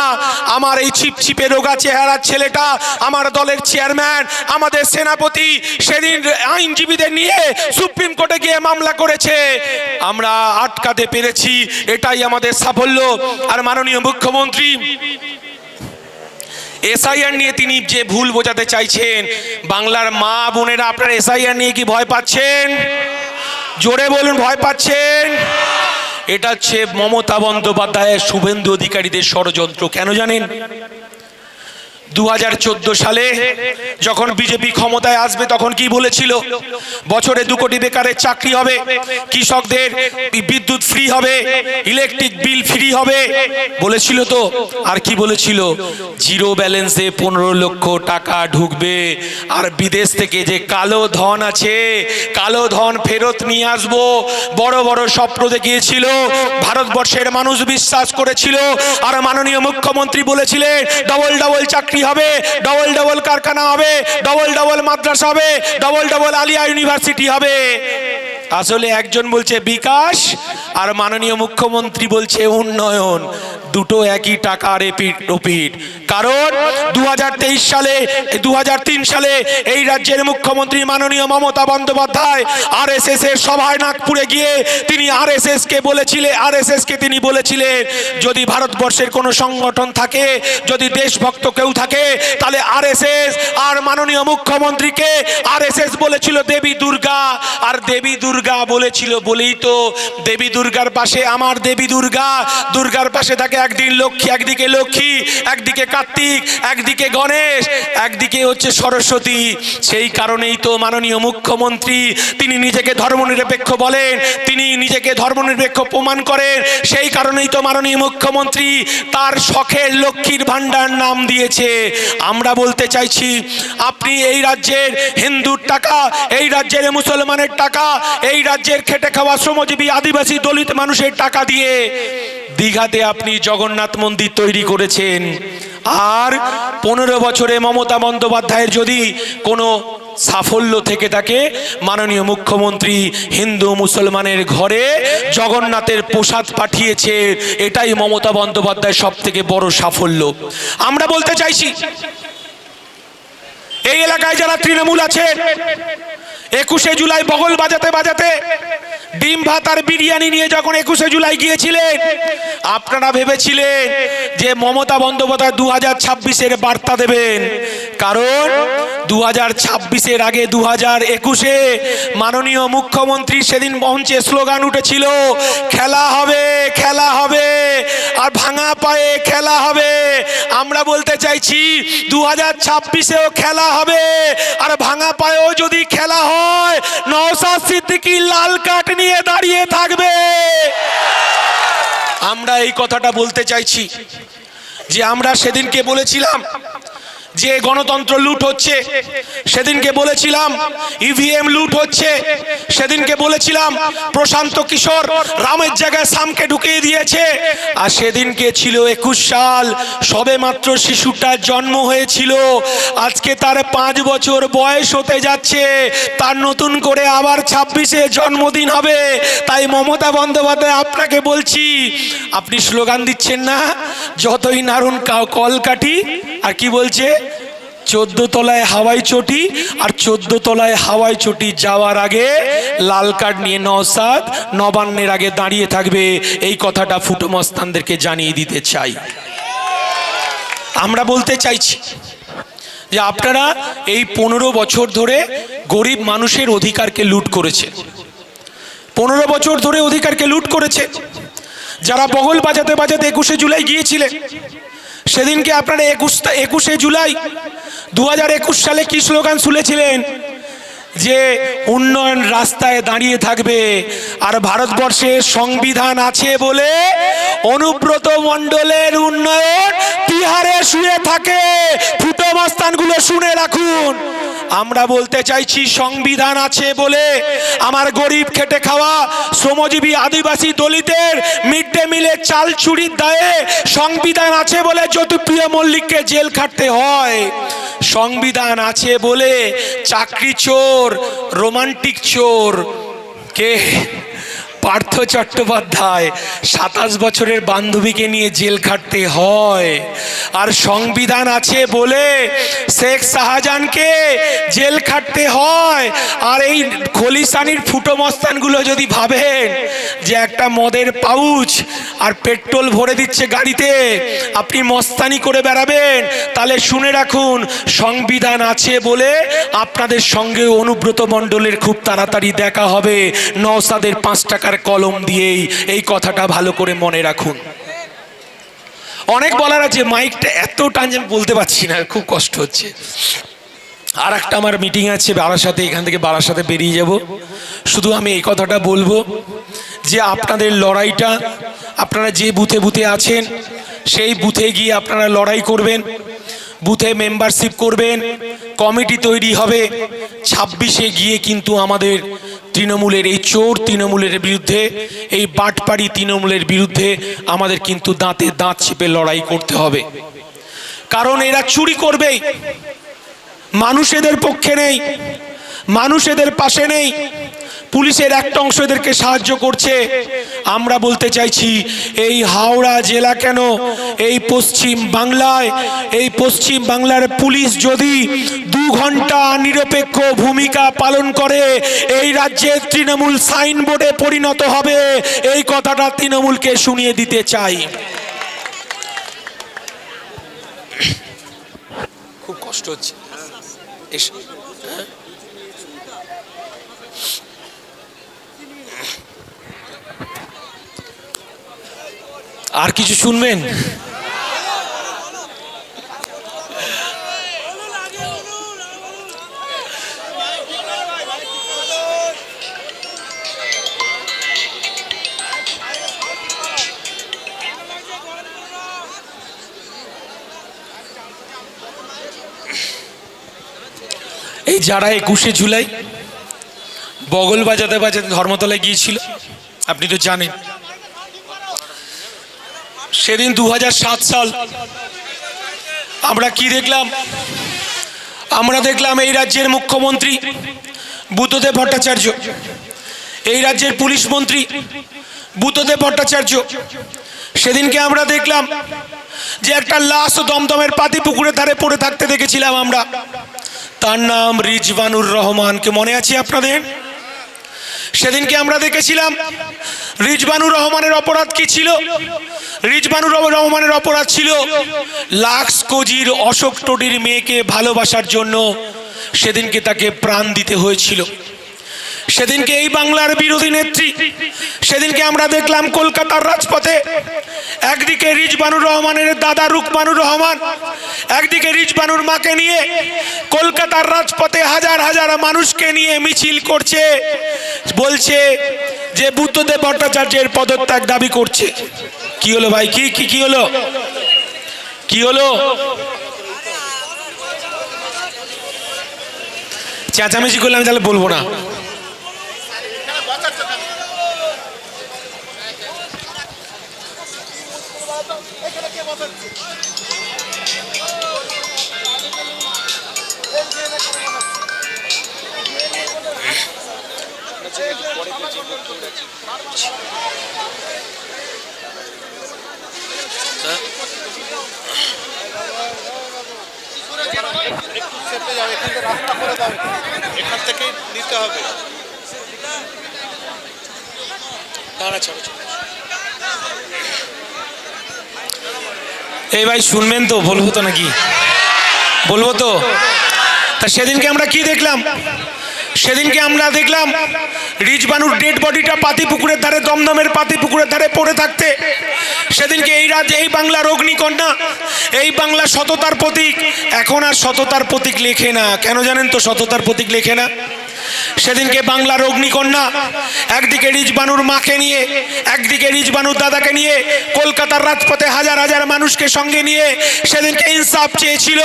আমার এই ছিপছিপে রোগা চেহারার ছেলেটা, আমার দলের চেয়ারম্যান, আমাদের সেনাপতি সেদিন আইনজীবীদের নিয়ে সুপ্রিম কোর্টে গিয়ে মামলা করেছে, আমরা আটকাতে পেরেছি, এটাই আমাদের সাফল্য। আর মাননীয় মুখ্যমন্ত্রী এসআইআর নিয়ে তিনি যে ভুল বোঝাতে চাইছেন, বাংলার মা বোনেরা আপনারা এসআইআর নিয়ে কি ভয় পাচ্ছেন? জোরে বলুন, ভয় পাচ্ছেন? এটা হচ্ছে মমতা বন্দ্যোপাধ্যায়, শুভেন্দু অধিকারীদের ষড়যন্ত্র। কেন জানেন? 2014 সালে যখন বিজেপি ক্ষমতায় আসবে তখন কি বলেছিল? বছরে 2 কোটি বেকারের চাকরি হবে, কৃষকদের বিদ্যুৎ ফ্রি হবে, ইলেকট্রিক বিল ফ্রি হবে বলেছিল তো। আর কি বলেছিল? জিরো ব্যালেন্সে 15 লক্ষ টাকা ঢুকবে, আর বিদেশ থেকে যে কালো ধন আছে, কালো ধন ফেরত নিয়ে আসবো। বড় বড় স্বপ্ন দেখিয়েছিল, ভারতবর্ষের মানুষ বিশ্বাস করেছিল। আর মাননীয় মুখ্যমন্ত্রী বলেছিলেন ডবল ডবল চাকরি হবে, ডবল ডবল কারখানা হবে, ডবল ডবল মাদ্রাসা হবে, ডবল ডবল আলিয়া ইউনিভার্সিটি হবে। আসলে একজন বলছে বিকাশ আর মাননীয় মুখ্যমন্ত্রী বলছে উন্নয়ন, দুটো একই টাকা রিপিট। কারণ 2023 সালে 2003 সালে এই রাজ্যের মুখ্যমন্ত্রী মাননীয় মমতা বন্দ্যোপাধ্যায় আরএসএস এর সভায় নাগপুরে গিয়ে তিনি আরএসএস কে তিনি বলেছিলেন যদি ভারতবর্ষের কোনো সংগঠন থাকে, যদি দেশভক্ত কেউ থাকে, তাহলে আরএসএস। আর মাননীয় মুখ্যমন্ত্রীকে আরএসএস বলেছিল দেবী দুর্গা, আর দেবী দুর্গা বলেছিল বলেই তো দেবী দুর্গার পাশে আমার দেবী দুর্গা, দুর্গার পাশে থাকে একদিন লক্ষ্মী, একদিকে লক্ষ্মী, একদিকে কার্তিক, একদিকে গণেশ, একদিকে হচ্ছে সরস্বতী। সেই কারণেই তো মাননীয় মুখ্যমন্ত্রী তিনি নিজেকে ধর্মনিরপেক্ষ বলেন, তিনি নিজেকে ধর্মনিরপেক্ষ প্রমাণ করেন। সেই কারণেই তো মাননীয় মুখ্যমন্ত্রী তার শখের লক্ষ্মীর ভান্ডার নাম দিয়েছে। আমরা বলতে চাইছি, আপনি এই রাজ্যের হিন্দুর টাকা, এই রাজ্যের মুসলমানের টাকা, এই রাজ্যের খেটে খাওয়া শ্রমজীবী আদিবাসী দলিত মানুষের টাকা দিয়ে দীঘাতে আপনি জগন্নাথ মন্দির তৈরি করেছেন। আর 15 বছরে মমতা বন্দ্যোপাধ্যায়ের যদি কোনো সাফল্য থেকে থাকে, মাননীয় মুখ্যমন্ত্রী হিন্দু মুসলমানের ঘরে জগন্নাথের প্রসাদ পাঠিয়েছে, এটাই মমতা বন্দ্যোপাধ্যায়ের সব থেকে বড় সাফল্য। আমরা বলতে চাইছি, এই এলাকায় যারা তৃণমূল আছেন, 21শে জুলাই বগল বাজাতে বাজাতে ডিম ভাত আর বিরিয়ানি নিয়ে যখন 21শে জুলাই গিয়েছিলেন, আপনারা ভেবেছিলেন যে মমতা বন্দ্যোপাধ্যায় 2026-এর বার্তা দেবেন। কারণ 2026-এর আগে 2021-এ মাননীয় মুখ্যমন্ত্রী সেদিন মঞ্চে স্লোগান উঠেছিল, খেলা হবে, খেলা হবে, আর ভাঙা পায়ে খেলা হবে। আমরা বলতে চাইছি 2026-এও খেলা হবে, আর ভাঙা পায়েও যদি খেলা হয়, নওশাদ সিদ্দিকী লাল কার্ড নিয়ে দাঁড়িয়ে থাকবে। আমরা এই কথাটা বলতে চাইছি যে আমরা সেদিনকে বলেছিলাম যে গণতন্ত্র লুট হচ্ছে, সেদিনকে বলেছিলাম ইভিএম লুট হচ্ছে, সেদিনকে বলেছিলাম প্রশান্ত কিশোর রামের জায়গায় শামকে ঢুকিয়ে দিয়েছে। আর সেদিনকে ছিল 21 সাল, সবে মাত্র শিশুটার জন্ম হয়েছিল, আজকে তার 5 বছর বয়স হতে যাচ্ছে, তার নতুন করে আবার 26-এ জন্মদিন হবে। তাই মমতা বন্দ্যোপাধ্যায় আপনাকে বলছি, আপনি স্লোগান দিচ্ছেন না, যতই নারুন কল কাঠি, আর কি বলছে 14 তলায় হাওয়াই চটি, আর 14 তলায় হাওয়াই চটি যাওয়ার আগে লাল কার্ড নিয়ে নওশাদ নবান্নের আগে দাঁড়িয়ে থাকবে। এই কথাটা ফুটো মস্তানদেরকে জানিয়ে দিতে চাই। আমরা বলতে চাইছি যে আপনারা এই 15 বছর ধরে গরিব মানুষের অধিকারকে লুট করেছে, 15 বছর ধরে অধিকারকে লুট করেছে। যারা বগল বাজাতে বাজাতে 21শে জুলাই গিয়েছিলেন, সেদিনকে আপনারা 21শে জুলাই 2021 সালে কি স্লোগান শুনেছিলেন? যে উন্নয়ন রাস্তায় দাঁড়িয়ে থাকবে, আর ভারতবর্ষের সংবিধান আছে বলে অনুব্রত মণ্ডলের উন্নয়ন বিহারে শুয়ে থাকে। ফুটো মস্তানগুলো শুনে রাখুন, আমরা বলতে চাইছি সংবিধান আছে বলে আমার গরিব খেটে খাওয়া শ্রমজীবী আদিবাসী দলিতের মিড ডে মিলে চাল চুরির দায়ে সংবিধান আছে বলে জ্যোতিপ্রিয় মল্লিককে জেল খাটতে হয়। সংবিধান আছে বলে চাকরি চোর, রোমান্টিক চোর কে পার্থ চট্টোপাধ্যায় 27 বছরের বান্ধবীকে নিয়ে জেল খাটতে হয়। আর সংবিধান আছে বলে শেখ শাহজাহানকে জেল খাটতে হয়। আর এই খলিস্তানির ফুটো মস্তানগুলো যদি ভাবেন যে একটা মদের পাউচ আর পেট্রোল ভরে দিচ্ছে গাড়িতে, আপনি মস্তানি করে বেড়াবেন, তাহলে শুনে রাখুন, সংবিধান আছে বলে আপনাদের সঙ্গে অনুব্রত মণ্ডলের খুব তাড়াতাড়ি দেখা হবে নওশাদের 5 টাকার কলম দিয়েই। এই কথাটা ভালো করে মনে রাখুন। অনেক বলার আছে, মাইকটা এত টানছেন বলতে পারছি না, খুব কষ্ট হচ্ছে। আর একটা আমার মিটিং আছে বারাসাতে, এখান থেকে বারাসাতে বেরিয়ে যাব। শুধু আমি এই কথাটা বলবো যে আপনাদের লড়াইটা, আপনারা যে বুথে বুথে আছেন সেই বুথে গিয়ে আপনারা লড়াই করবেন, বুথে মেম্বারশিপ করবেন, কমিটি তৈরি হবে। 26-এ গিয়ে কিন্তু আমাদের তৃণমূলের এই চোর তৃণমূলের বিরুদ্ধে, এই বাটপাড়ি তৃণমূলের বিরুদ্ধে আমাদের কিন্তু দাঁতে দাঁত চেপে লড়াই করতে হবে। কারণ এরা চুরি করবেই, মানুষ এদের পক্ষে নেই, মানুষ এদের পাশে নেই, পুলিশের একটা অংশ এদেরকে সাহায্য করছে। আমরা বলতে চাইছি, এই হাওড়া জেলা কেন, এই পশ্চিম বাংলায়, এই পশ্চিম বাংলার পুলিশ যদি 2 ঘন্টা নিরপেক্ষ ভূমিকা পালন করে, এই রাজ্যের তৃণমূল সাইনবোর্ডে পরিণত হবে। এই কথাটা তৃণমূলকে শুনিয়ে দিতে চাই। খুব কষ্ট হচ্ছে। আর কিছু শুনবেন? এই যারা 21শে জুলাই বগল বাজাতে বাজাতে ধর্মতলায় গিয়েছিল, আপনি তো জানেন, সেদিন 2007 সাল আমরা কি দেখলাম? আমরা দেখলাম এই রাজ্যের মুখ্যমন্ত্রী বুদ্ধদেব ভট্টাচার্য, এই রাজ্যের পুলিশ মন্ত্রী বুদ্ধদেব ভট্টাচার্য। সেদিনকে আমরা দেখলাম যে একটা লাশ দমদমের পাতি পুকুরের ধারে পড়ে থাকতে দেখেছিলাম আমরা। তার নাম রিজওয়ানুর রহমানকে মনে আছে আপনাদের? সেদিনকে আমরা দেখেছিলাম রিজওয়ানুর রহমানের অপরাধ কি ছিল? রিজওয়ানুর রহমানের অপরাধ ছিল লাক্স কোজির অশোক টোডির মেয়েকে ভালোবাসার জন্য সেদিনকে তাকে প্রাণ দিতে হয়েছিল। সেদিনকে এই বাংলার বিরোধী নেত্রী, সেদিনকে আমরা দেখলাম কলকাতার রাজপথে একদিকে রিজওয়ানুর রহমানের দাদা রুকমানুর রহমান, একদিকে রিজওয়ানুর মাকে নিয়ে কলকাতার রাজপথে হাজার হাজার মানুষকে নিয়ে মিছিল করছে, বলছে যে বুদ্ধদেব ভট্টাচার্যের পদত্যাগ দাবি করছে। কি হলো ভাই? কি কি কি হলো? কি হলো? চেঁচামেচি করলে আমি তাহলে বলবো না। এখান থেকে নিতে হবে। এই ভাই শুনবেন তো? বলবো তো নাকি? বলবো তো? তা সেদিনকে আমরা কি দেখলাম? সেদিনকে আমরা দেখলাম রিজওয়ানুর ডেড বডিটা পাতি পুকুরের ধারে, দমদমের পাতি পুকুরের ধারে পড়ে থাকতে। সেদিনকে এই রাজ্যে, এই বাংলার অগ্নিকন্যা, এই বাংলা সততার প্রতীক, এখন আর সততার প্রতীক লেখে না। কেন জানেন তো সততার প্রতীক লেখে না? সেদিনকে বাংলার অগ্নিকন্যা একদিকে রিজওয়ানুর মাকে নিয়ে, একদিকে রিজওয়ানুর দাদাকে নিয়ে কলকাতার রাজপথে হাজার হাজার মানুষকে সঙ্গে নিয়ে সেদিনকে ইনসাফ চেয়েছিল।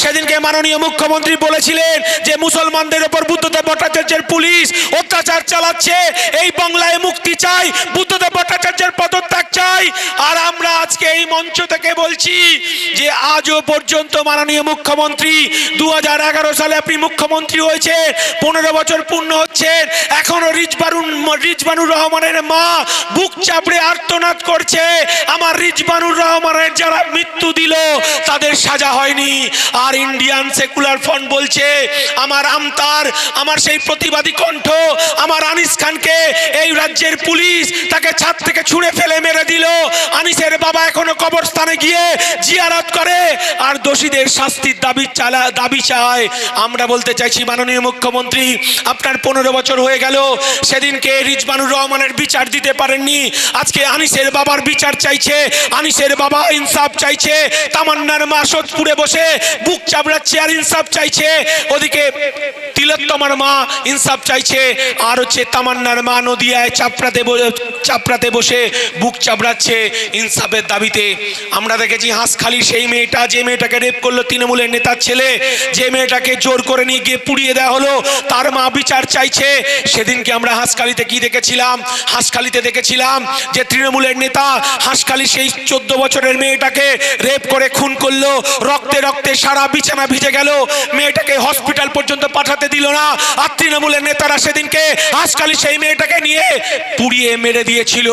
সেদিনকে মাননীয় মুখ্যমন্ত্রী বলেছিলেন যে মুসলমানদের ওপর বুদ্ধদেব ভট্টাচার্যের পুলিশ অত্যাচার চালাচ্ছে, এই বাংলায় মুক্তি চাই, বুদ্ধদেব ভট্টাচার্যের পদত্যাগ চাই। আর আমরা আজকে এই মঞ্চ থেকে বলছি যে আজও পর্যন্ত মাননীয় মুখ্যমন্ত্রী 2011 সালে আপনি মুখ্যমন্ত্রী হয়েছে, 15 বছর পূর্ণ হচ্ছে, এখনো রিজওয়ানুর রহমানের মা বুক চাপড়ে আর্তনাদ করছে, আমার রিজওয়ানুর রহমানের যারা মৃত্যু দিল তাদের সাজা হয়নি। আর ইন্ডিয়ান সেকুলার ফ্রন্ট বলছে আমার আমতার, আমার আমার সেই প্রতিবাদী কণ্ঠ, আমার আনিস খানকে এই রাজ্যের পুলিশ তাকে ছাদ থেকে ছুঁড়ে ফেলে মেরে দিল। আনিসের বাবা এখনো কবরস্থানে গিয়ে জিয়ারত করে আর দোষীদের শাস্তির দাবি চায়। আমরা বলতে চাইছি মাননীয় মুখ্যমন্ত্রী, আপনার 15 বছর হয়ে গেল, সেদিনকে রিজবানুর রহমানের বিচার দিতে পারেননি, আজকে আনিসের বাবার বিচার চাইছে, আনিসের বাবা ইনসাফ চাইছে, তামান্নার মা সোদপুরে বসে বুক চাপড়াচ্ছে আর ইনসাফ চাইছে, ওদিকে তিলোত্তমার মা ইনসাফ চাইছে, আর হচ্ছে তামান্নার মা নদিয়ায় চাপড়াতে বসে বুক চাপড়াচ্ছে ইনসাফের দাবিতে। আমরা দেখেছি হাঁসখালির সেই মেয়েটা, যে মেয়েটাকে রেপ করলো তৃণমূলের নেতার ছেলে, যে মেয়েটাকে জোর করে নিয়ে গিয়ে পুড়িয়ে দেওয়া হলো, তার মা বিচার চাইছে। সেদিনকে আমরা হাঁসখালিতে কি দেখেছিলাম? হাঁসখালিতে দেখেছিলাম যে তৃণমূলের নেতা হাঁসখালি সেই 14 বছরের মেয়েটাকে রেপ করে খুন করলো, রক্তে রক্তে সারা বিছানা ভিজে গেল, মেয়েটাকে হসপিটাল পর্যন্ত পাঠাতে দিল না, আর তৃণমূলের নেতারা সেদিনকে হাঁসখালি সেই মেয়েটাকে নিয়ে পুড়িয়ে মেরে দিয়েছিল।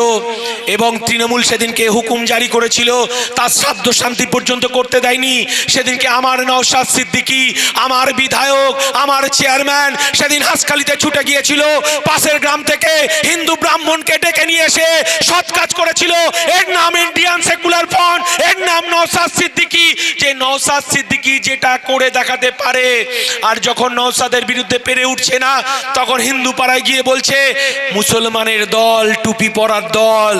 এবং তৃণমূল সেদিনকে হুকুম জারি করেছিল, তার শ্রাদ্ধ শান্তি পর্যন্ত করতে দেয়নি। সেদিনকে আমার নওশাদ সিদ্দিকী, আমার বিধায়ক, আমার চেয়ারম্যান সেদিন হাঁসখালিতে ছুটে গিয়েছিল, পাশের গ্রাম থেকে হিন্দু ব্রাহ্মণকে ডেকে নিয়ে এসে সৎ কাজ করেছিল। এর নাম ইন্ডিয়ান সেকুলার ফ্রন্ট, এর নাম নওশাদ সিদ্দিকী। যে নওশাদ সিদ্দিকী যেটা করে দেখাতে পারে, আর যখন নওশাদের বিরুদ্ধে পেরে উঠছে না, তখন হিন্দু পাড়ায় গিয়ে বলছে মুসলমানের দল, টুপি পরার দল,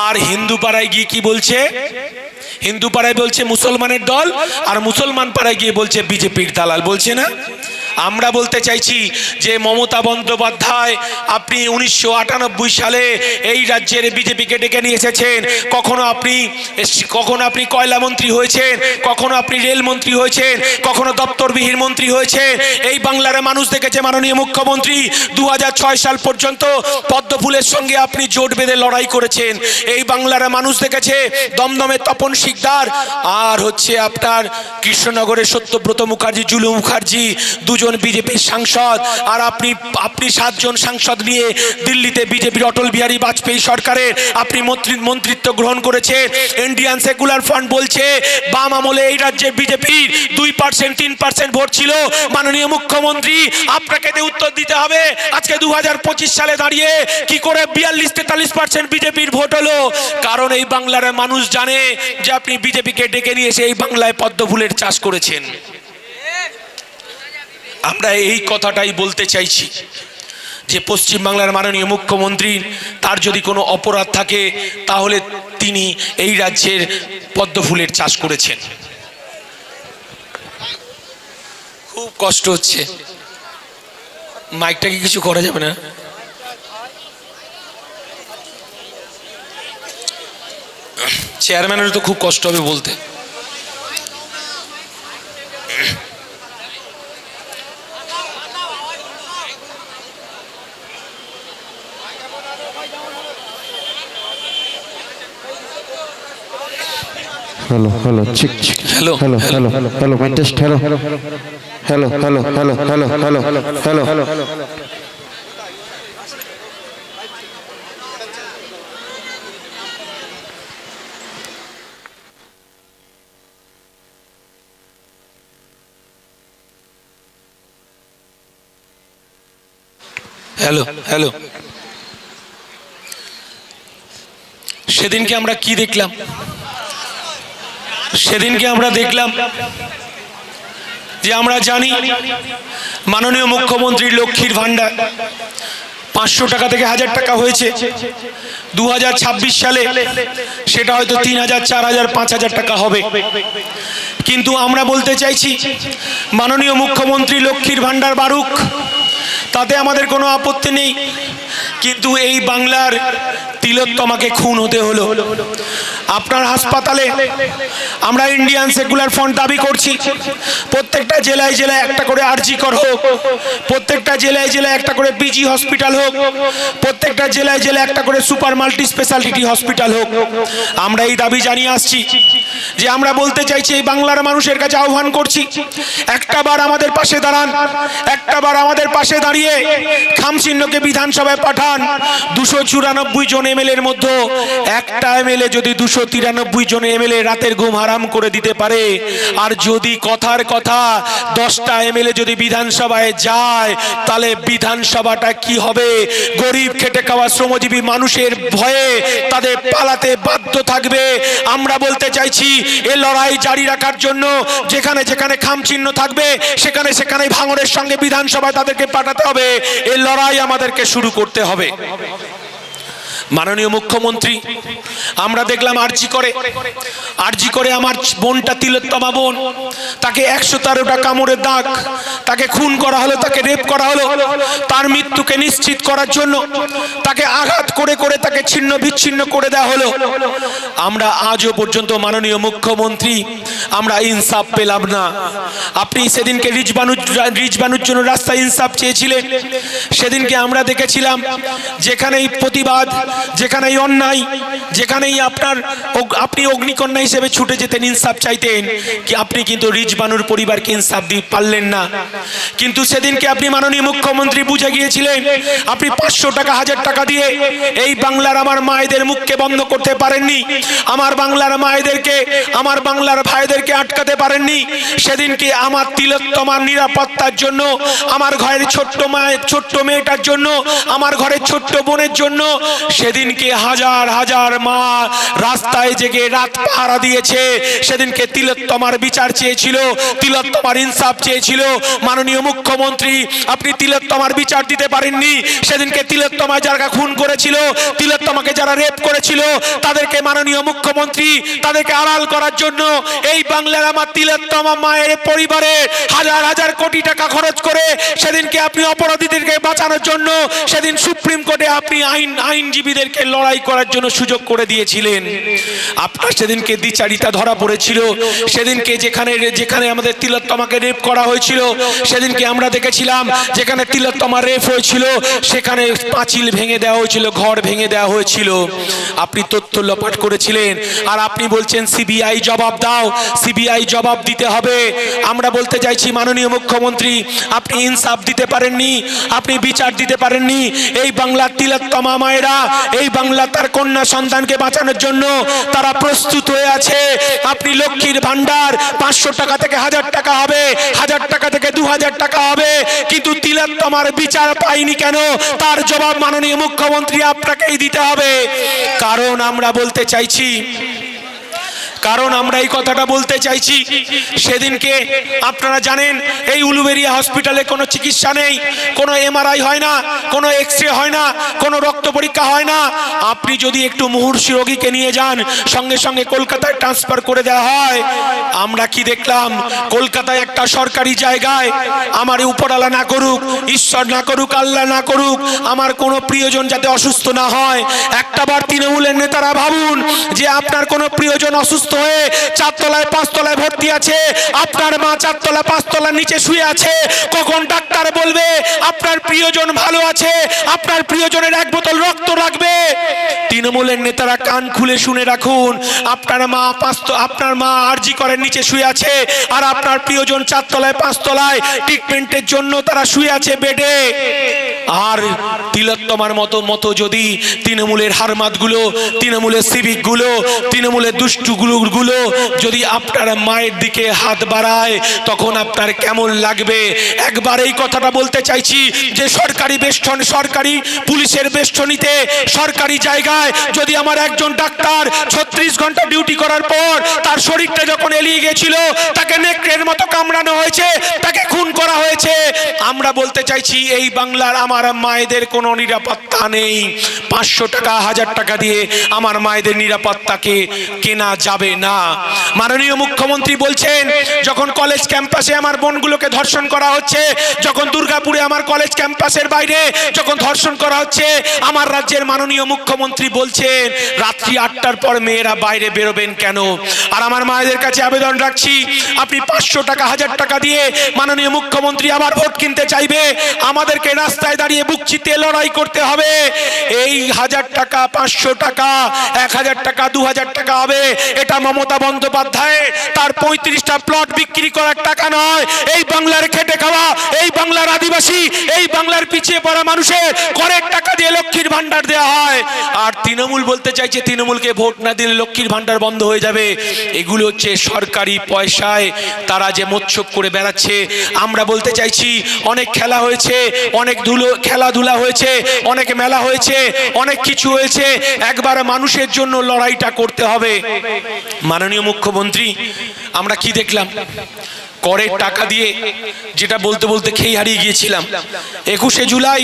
আর হিন্দু পাড়ায় গিয়ে কি বলছে? হিন্দু পাড়ায় বলছে মুসলমানের দল, আর মুসলমান পাড়ায় গিয়ে বলছে বিজেপির দালাল, বলছে না? আমরা বলতে চাইছি যে মমতা বন্দ্যোপাধ্যায়, আপনি 1998 সালে এই রাজ্যের বিজেপিকে ডেকে নিয়ে এসেছেন, কখনো আপনি কয়লা মন্ত্রী হয়েছেন, কখনো আপনি রেল মন্ত্রী হয়েছেন, কখনো দপ্তরবিহীন মন্ত্রী হয়েছেন। এই বাংলার মানুষ দেখেছে মাননীয় মুখ্যমন্ত্রী 2006 সাল পর্যন্ত পদ্মফুলের সঙ্গে আপনি জোট বেঁধে লড়াই করেছেন। এই বাংলার মানুষ দেখেছে দমদমে তপন শিকদার আর হচ্ছে আপনার কৃষ্ণনগরের সত্যব্রত মুখার্জি, জুলু মুখার্জি, দুজন বিজেপির সাংসদ, আর আপনি 7 জন সাংসদ নিয়ে দিল্লিতে বিজেপির অটল বিহারী বাজপেয়ী সরকারের আপনি মন্ত্রিত্ব গ্রহণ করেছেন। ইন্ডিয়ান সেকুলার ফ্রন্ট বলছে বাম আমলে এই রাজ্যে বিজেপির 2% 3% ভোট ছিল। মাননীয় মুখ্যমন্ত্রী, আপনাকে উত্তর দিতে হবে আজকে 2025 সালে দাঁড়িয়ে কি করে 42-43% বিজেপির ভোট হলো। কারণ এই বাংলার মানুষ জানে যে আপনি বিজেপিকে ডেকে নিয়ে এসে এই বাংলায় পদ্মফুলের চাষ করেছেন। আমরা এই কথাটাই বলতে চাইছি যে পশ্চিমবাংলার মাননীয় মুখ্যমন্ত্রী, তার যদি কোনো অপরাধ থাকে তাহলে তিনি এই রাজ্যের পদ্মফুলের চাষ করেছেন। খুব কষ্ট হচ্ছে, মাইকটাকে কিছু করা যাবে না? চেয়ারম্যানের তো খুব কষ্ট হবে বলতে। hello check hello my test hello hello. সেদিনকে আমরা কি দেখলাম? সেদিনকে আমরা দেখলাম যে আমরা জানি মাননীয় মুখ্যমন্ত্রীর লক্ষ্মীর ভান্ডার 500 টাকা থেকে 1000 টাকা হয়েছে। 2026 সালে সেটা হয়তো 3000, 4000, 5000 টাকা হবে। কিন্তু আমরা বলতে চাইছি মাননীয় মুখ্যমন্ত্রী লক্ষ্মীর ভান্ডার বাড়ুক, তাতে আমাদের কোনো আপত্তি নেই, কিন্তু এই বাংলার তিলোত্তমাকে খুন হতে হলো। আপনার হাসপাতালে আমরা ইন্ডিয়ান সেকুলার ফ্রন্ট দাবি করছি প্রত্যেকটা জেলায় জেলায় একটা করে আরজি কর হোক, প্রত্যেকটা জেলায় জেলায় একটা করে পিজি হসপিটাল হোক, প্রত্যেকটা জেলায় জেলায় একটা করে সুপার মাল্টি স্পেশালিটি হসপিটাল হোক। আমরা এই দাবি জানিয়ে আসছি। যে আমরা বলতে চাইছি, এই বাংলার মানুষের কাছে আহ্বান করছি, একটাবার আমাদের পাশে দাঁড়ান, একটাবার আমাদের পাশে দাঁড়িয়ে খামচিহ্নকে বিধানসভায় পাঠান। 294 জন এমএলএর মধ্যে একটা এমএলএ যদি 293 জন এমএলএ রাতের ঘুম হারাম করে দিতে পারে, আর যদি কথার কথা 10টা এমএলএ যদি বিধানসভায় যায়, তাহলে বিধানসভাটা কি হবে? গরিব খেটে খাওয়া শ্রমজীবী মানুষের ভয়ে তাদের পালাতে বাধ্য থাকবে। আমরা বলতে চাইছি, এই লড়াই জারি রাখার জন্য যেখানে যেখানে খামচিহ্ন থাকবে সেখানে সেখানে ভাঙড়ের সঙ্গে বিধানসভায় তাদেরকে পাঠাতে হবে। এই লড়াই আমাদেরকে শুরু করতে হবে। মাননীয় মুখ্যমন্ত্রী, আমরা দেখলাম আরজি করে আমার বোনটা, তিলোত্তমা বোন, তাকে 113টা কামড়ের দাগ, তাকে খুন করা হলো, তাকে রেপ করা হলো। তার মৃত্যুকে নিশ্চিত করার জন্য তাকে আঘাত করে করে তাকে ছিন্ন বিচ্ছিন্ন করে দেওয়া হলো। আমরা আজও পর্যন্ত মাননীয় মুখ্যমন্ত্রী আমরা ইনসাফ পেলাম না। আপনি সেদিনকে রিজবানুর জন্য রাস্তায় ইনসাফ চেয়েছিলেন। সেদিনকে আমরা দেখেছিলাম যেখানেই প্রতিবাদ, যেখানেই অন্যায়, যেখানেই আপনি অগ্নিকন্যা হিসেবে ছুটে যেতেন ইনসাফ চাইতেন, কি আপনি কিন্তু রিজবানুর পরিবারকে ইনসাফ দিতে পারলেন না। কিন্তু সেদিনকে আপনি মাননীয় মুখ্যমন্ত্রী বুঝে গিয়েছিলেন, আপনি 500 টাকা 1000 টাকা দিয়ে এই বাংলার আমার মায়েদের মুখকে বন্ধ করতে পারেননি, আমার বাংলার মায়েদেরকে, আমার বাংলার ভাইদেরকে আটকাতে পারেননি। সেদিনকে আমার তিলোত্তমার নিরাপত্তার জন্য, আমার ঘরের ছোট্ট মেয়েটার জন্য, আমার ঘরের ছোট্ট বোনের জন্য সেদিনকে হাজার হাজার মা রাস্তায় জেগে রাত পাহারা দিয়েছে। সেদিনকে তিলোত্তমার বিচার চেয়েছিল, তিলোত্তমার ইনসাফ চেয়েছিল। মাননীয় মুখ্যমন্ত্রী, আপনি তিলোত্তমার বিচার দিতে পারেননি। সেদিনকে তিলোত্তমা যারা খুন করেছিল, তিলোত্তমাকে যারা রেপ করেছিল, তাদেরকে মাননীয় মুখ্যমন্ত্রী তাদেরকে আড়াল করার জন্য এই বাংলার আমার তিলোত্তমা মায়ের পরিবারে হাজার হাজার কোটি টাকা খরচ করে সেদিনকে আপনি অপরাধীদেরকে বাঁচানোর জন্য সেদিন সুপ্রিম কোর্টে আপনি আইনজীবীদেরকে লড়াই করার জন্য সুযোগ করে দিয়েছিলেন। আপনার সেদিনকে দ্বিচারিতা ধরা পড়েছিল। সেদিনকে যেখানে আমাদের তিলোত্তমাকে রেপ করা হয়েছিল, সেদিনকে আমরা দেখেছিলাম যেখানে তিলোত্তমা রেপ হয়েছিল সেখানে পাঁচিল ভেঙে দেওয়া হয়েছিল, ঘর ভেঙে দেওয়া হয়েছিল। আপনি তথ্য লোপাট করেছিলেন, আর আপনি বলছেন সিবিআই জবাব দাও, সিবিআই জবাব দিতে হবে। আমরা বলতে চাইছি মাননীয় মুখ্যমন্ত্রী, আপনি ইনসাফ দিতে পারেননি, আপনি বিচার দিতে পারেননি। এই বাংলার তিলোত্তমা মায়েরা, এই বাংলা তার কন্যা সন্তানকে বাঁচানোর জন্য তারা প্রস্তুত হয়ে আছে। আপনি লক্ষ্মীর ভান্ডার 500 টাকা থেকে 1000 টাকা হবে, 1000 টাকা থেকে 2000 টাকা হবে, কিন্তু তিলোত্তমার বিচার পাইনি কেন? তার জবাব মাননীয় মুখ্যমন্ত্রী আপনাকেই দিতে হবে। কারণ আমরা বলতে চাইছি, কারণ আমরা এই কথাটা বলতে চাইছি, সেদিনকে আপনারা জানেন এই উলুবেড়িয়া হসপিটালে কোনো চিকিৎসা নেই, কোনো এমআরআই হয় না, কোনো এক্সরে হয় না, কোনো রক্ত পরীক্ষা হয় না। আপনি যদি একটু মুমূর্ষু রোগীকে নিয়ে যান, সঙ্গে সঙ্গে কলকাতায় ট্রান্সফার করে দেওয়া হয়। আমরা কি দেখলাম? কলকাতায় একটা সরকারি জায়গায়, আমার উপরওয়ালা না করুক, ঈশ্বর না করুক, আল্লাহ না করুক, আমার কোনো প্রিয়জন যাতে অসুস্থ না হয়। একটাবার তৃণমূলের নেতারা ভাবুন যে আপনার কোনো প্রিয়জন অসুস্থ হয়ে 4 তলায় 5 তলায় ভর্তি আছে, আপনার মা 4 তলা 5 তলার নিচে শুয়ে আছে, কখন ডাক্তার বলবে আপনার প্রিয়জন ভালো আছে, আপনার প্রিয়জনের 1 বোতল রক্ত লাগবে? তৃণমূলের নেতারা কান খুলে শুনে রাখুন, আপনার মা আরজি করের নিচে শুয়ে আছে, আর আপনার প্রিয়জন 4 তলায় 5 তলায় ট্রিটমেন্টের জন্য তারা শুয়ে আছে বেডে। আর তিলোত্তমার মতো যদি তৃণমূলের হারমাতগুলো, তৃণমূলের সিভিকগুলো, তৃণমূলের দুষ্টুগুলো যদি আপনার মায়ের দিকে হাত বাড়ায়, তখন আপনার কেমন লাগবে? একবার এই কথাটা বলতে চাইছি যে সরকারি বেষ্টন, সরকারি পুলিশের বেষ্টনীতে, সরকারি জায়গায় যদি আমার একজন ডাক্তার 36 ঘন্টা ডিউটি করার পর তার শরীরটা যখন এলিয়ে গেছিল, তাকে নেকড়ের মতো কামড়ানো হয়েছে, তাকে খুন করা হয়েছে। আমরা বলতে চাইছি এই বাংলার আমার মায়েদের কোনো নিরাপত্তা নেই। 500 টাকা 1000 টাকা দিয়ে আমার মায়েদের নিরাপত্তাকে কেনা যাবে না। মাননীয় মুখ্যমন্ত্রী বলছেন, যখন কলেজ ক্যাম্পাসে আমার বোনগুলোকে ধর্ষণ করা হচ্ছে, যখন দুর্গা দুর্গাপুরে আমার কলেজ ক্যাম্পাসের বাইরে যখন ধর্ষণ করা হচ্ছে, আমার রাজ্যের মাননীয় মুখ্যমন্ত্রী বলছেন রাত্রি 8টার পর মেয়েরা বাইরে বেরোবেন কেন? আর আমার মায়েদের কাছে আবেদন রাখছি, আপনি 500 টাকা 1000 টাকা দিয়ে মাননীয় মুখ্যমন্ত্রী আবার ভোট কিনতে চাইবে, আমাদেরকে রাস্তায় দাঁড়িয়ে বুক চিতিয়ে লড়াই করতে হবে। এই 1000 টাকা 500 টাকা 1000 টাকা 2000 টাকা হবে, এটা মমতা বন্দ্যোপাধ্যায় তার 35টা প্লট বিক্রি করার টাকা নয়। এই বাংলার খেটে খাওয়া, এই বাংলার আদিবাসী, এই বাংলার পিছিয়ে পড়া মানুষের করের টাকা দিয়ে লক্ষ্মীর ভান্ডার দেওয়া হয়। আর তৃণমূল বলতে চাইছে তৃণমূলকে ভোট না দিলে লক্ষ্মীর ভান্ডার বন্ধ হয়ে যাবে। এগুলো হচ্ছে সরকারি পয়সায় তারা যে মোচ্ছব করে বেড়াচ্ছে। আমরা বলতে চাইছি অনেক খেলা হয়েছে, অনেক খেলাধুলা হয়েছে, অনেক মেলা হয়েছে, অনেক কিছু হয়েছে, একবার মানুষের জন্য লড়াইটা করতে হবে। মাননীয় মুখ্যমন্ত্রী, আমরা কি দেখলাম? করের টাকা দিয়ে যেটা বলতে বলতে খেয়ে হারিয়ে গিয়েছিলাম। 21শে জুলাই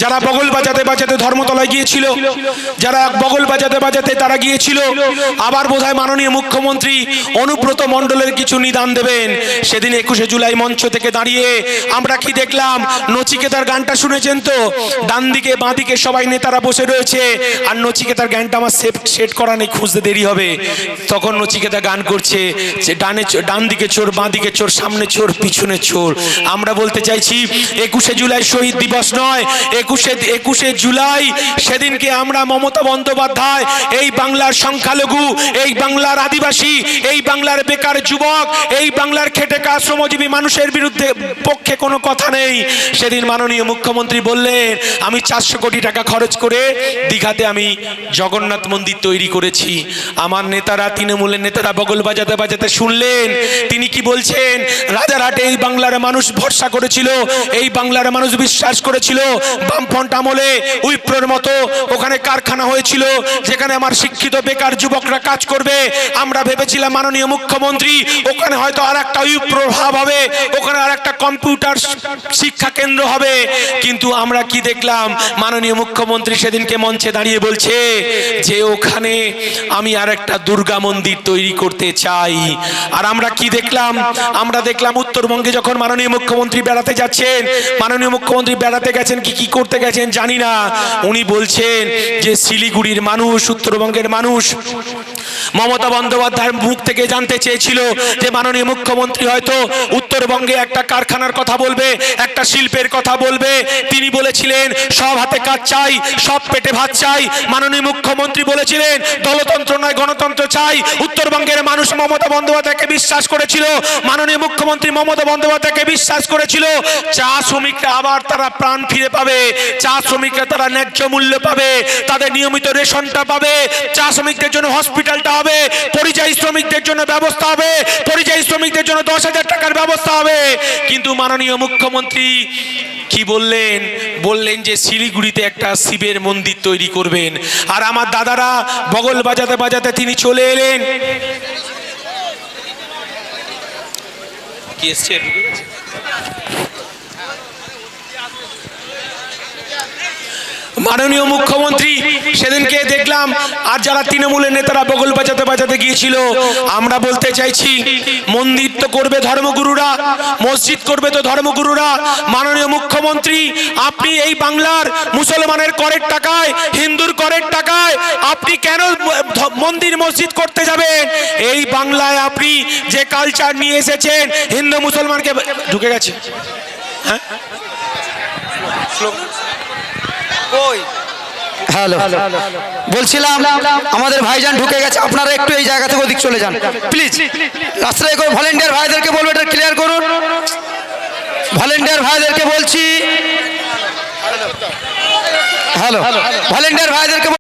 যারা বগল বাজাতে বাজাতে ধর্মতলায় গিয়েছিল, যারা বগল বাজাতে বাজাতে তারা গিয়েছিল, আবার বোধহয় মাননীয় মুখ্যমন্ত্রী অনুব্রত মণ্ডলের কিছু নিদান দেবেন। সেদিন 21শে জুলাই মঞ্চ থেকে দাঁড়িয়ে আমরা কি দেখলাম? নচিকেতার গানটা শুনেছেন তো? ডান দিকে বাঁ দিকে সবাই নেতারা বসে রয়েছে, আর নচিকেতার গানটা আমার সেট করা নেই, খুঁজতে দেরি হবে। তখন নচিকেতা গান করছে যে ডান দিকে চোর, বাঁ দিকে চোর, সামনে চোর, পিছনে চোর। আমরা বলতে চাইছি 21শে জুলাই শহীদ দিবস নয়, 21শে জুলাই সেদিনকে আমরা মমতা বন্দ্যোপাধ্যায় এই বাংলার সংখ্যালঘু, এই বাংলার আদিবাসী, এই বাংলার বেকার যুবক, এই বাংলার খেটে খাওয়া শ্রমজীবী মানুষের বিরুদ্ধে পক্ষে কোনো কথা নেই। সেদিন মাননীয় মুখ্যমন্ত্রী বললেন আমি 400 কোটি টাকা খরচ করে দীঘাতে আমি জগন্নাথ মন্দির তৈরি করেছি। আমার নেতারা, তৃণমূলের নেতারা বগল বাজাতে বাজাতে শুনলেন তিনি কি বলছেন। রাজারহাটে এই বাংলার মানুষ ভরসা করেছিল, এই বাংলার মানুষ বিশ্বাস করেছিল। বামফ্রন্ট আমলে উইপ্রোর মতো ওখানে কারখানা হয়েছিল যেখানে আমার শিক্ষিত বেকার যুবকরা কাজ করবে। আমরা ভেবেছিলাম মাননীয় মুখ্যমন্ত্রী ওখানে হয়তো আর একটা উইপ্রোর হাব হবে, ওখানে আর একটা কম্পিউটার শিক্ষা কেন্দ্র হবে। কিন্তু আমরা কি দেখলাম? মাননীয় মুখ্যমন্ত্রী সেদিনকে মঞ্চে দাঁড়িয়ে বলছে যে ওখানে আমি আর একটা দুর্গা মন্দির তৈরি করতে চাই। আর আমরা কি দেখলাম? আমরা দেখলাম উত্তরবঙ্গে যখন মাননীয় মুখ্যমন্ত্রী বেড়াতে যাচ্ছেন, মাননীয় মুখ্যমন্ত্রী বেড়াতে গেছেন কি করতে গেছেন জানি না, উনি বলছেন যে শিলিগুড়ির মানুষ, উত্তরবঙ্গের মানুষ মমতা বন্দ্যোপাধ্যায়ের মুখ থেকে জানতে চেয়েছিল যে মাননীয় মুখ্যমন্ত্রী হয়তো উত্তরবঙ্গে একটা কারখানার কথা বলবে, একটা শিল্পের কথা বলবে। তিনি বলেছিলেন সব হাতে কাজ চাই, সব পেটে ভাত চাই। মাননীয় মুখ্যমন্ত্রী বলেছিলেন দলতন্ত্র নয় গণতন্ত্র চাই। উত্তরবঙ্গের মানুষ মমতা বন্দ্যোপাধ্যায়কে বিশ্বাস করেছিল, মাননীয় মুখ্যমন্ত্রী মমতা বন্দ্যোপাধ্যায়কে বিশ্বাস করেছিল। চা শ্রমিকরা আবার তারা প্রাণ ফিরে পাবে, চা শ্রমিকরা তারা ন্যায্য মূল্য পাবে, তাদের নিয়মিত রেশনটা পাবে, চা শ্রমিকদের জন্য হসপিটালটা হবে, পরিযায়ী শ্রমিকদের জন্য ব্যবস্থা হবে, পরিযায়ী শ্রমিকদের জন্য 10,000 টাকার ব্যবস্থা হবে। কিন্তু মাননীয় মুখ্যমন্ত্রী কি বললেন? বললেন যে শিলিগুড়িতে একটা শিবের মন্দির তৈরি করবেন। আর আমার দাদারা বগল বাজাতে বাজাতে তিনি চলে এলেন। কি এসছে? মাননীয় মুখ্যমন্ত্রী সেদিনকে দেখলাম, আর যারা তৃণমূলের নেতারা বগল বাজাতে বাজাতে গিয়েছিল। আমরা বলতে চাইছি মন্দির তো করবে ধর্মগুরুরা, মসজিদ করবে তো ধর্মগুরুরা। মাননীয় মুখ্যমন্ত্রী, আপনি এই বাংলার মুসলমানের করের টাকায়, হিন্দুর করের টাকায় আপনি কেন মন্দির মসজিদ করতে যাবেন? এই বাংলায় আপনি যে কালচার নিয়ে এসেছেন, হিন্দু মুসলমানকে ঢুকে গেছে। হ্যাঁ, হ্যালো, বলছিলাম আমাদের ভাইজান ঢুকে গেছে, আপনারা একটু এই জায়গা থেকে ওদিক চলে যান প্লিজ। রাস্তায় করে ভলেন্টিয়ার ভাইদেরকে বলবো এটা ক্লিয়ার করুন। ভলেন্টিয়ার ভাইদেরকে বলছি, হ্যালো, ভলেন্টিয়ার ভাইদেরকে